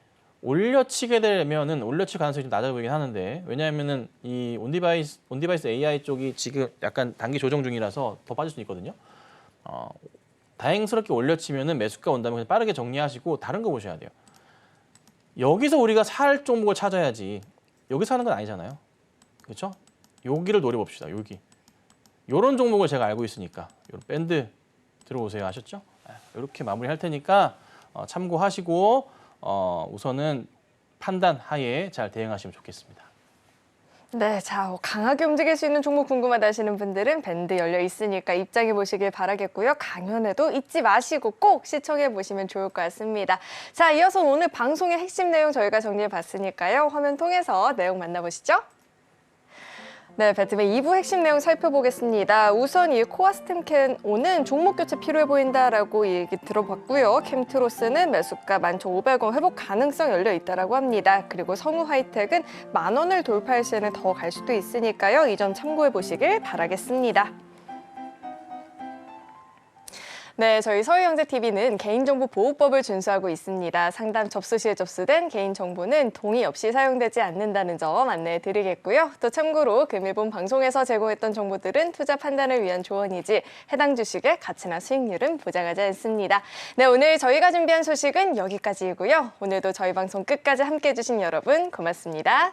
올려치게 되면은 올려칠 가능성이 좀 낮아 보이긴 하는데 왜냐하면은 이 온디바이스 AI 쪽이 지금 약간 단기 조정 중이라서 더 빠질 수 있거든요. 다행스럽게 올려치면은 매수가 온다면 그냥 빠르게 정리하시고 다른 거 보셔야 돼요. 여기서 우리가 살 종목을 찾아야지 여기서 하는 건 아니잖아요. 그렇죠? 여기를 노려봅시다. 여기. 요런 종목을 제가 알고 있으니까 요런 밴드 들어오세요. 아셨죠? 이렇게 마무리할 테니까 참고하시고 우선은 판단 하에 잘 대응하시면 좋겠습니다. 네, 자, 강하게 움직일 수 있는 종목 궁금하다 하시는 분들은 밴드 열려 있으니까 입장해 보시길 바라겠고요. 강연회도 잊지 마시고 꼭 시청해 보시면 좋을 것 같습니다. 자, 이어서 오늘 방송의 핵심 내용 저희가 정리해 봤으니까요. 화면 통해서 내용 만나보시죠. 네, 배트맨 2부 핵심 내용 살펴보겠습니다. 우선 이 코아스템-캔5는 종목 교체 필요해 보인다라고 얘기 들어봤고요. 캠트로스는 매수가 11,500원 회복 가능성 열려 있다라고 합니다. 그리고 성우 하이텍은 10,000원을 돌파할 시에는 더 갈 수도 있으니까요. 이 점 참고해 보시길 바라겠습니다. 네, 저희 서해영재TV는 개인정보보호법을 준수하고 있습니다. 상담 접수 시에 접수된 개인정보는 동의 없이 사용되지 않는다는 점 안내해 드리겠고요. 또 참고로 금일본 방송에서 제공했던 정보들은 투자 판단을 위한 조언이지 해당 주식의 가치나 수익률은 보장하지 않습니다. 네, 오늘 저희가 준비한 소식은 여기까지이고요. 오늘도 저희 방송 끝까지 함께해 주신 여러분 고맙습니다.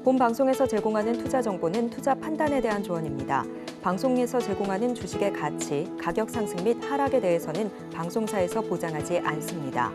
본 방송에서 제공하는 투자 정보는 투자 판단에 대한 조언입니다. 방송에서 제공하는 주식의 가치, 가격 상승 및 하락에 대해서는 방송사에서 보장하지 않습니다.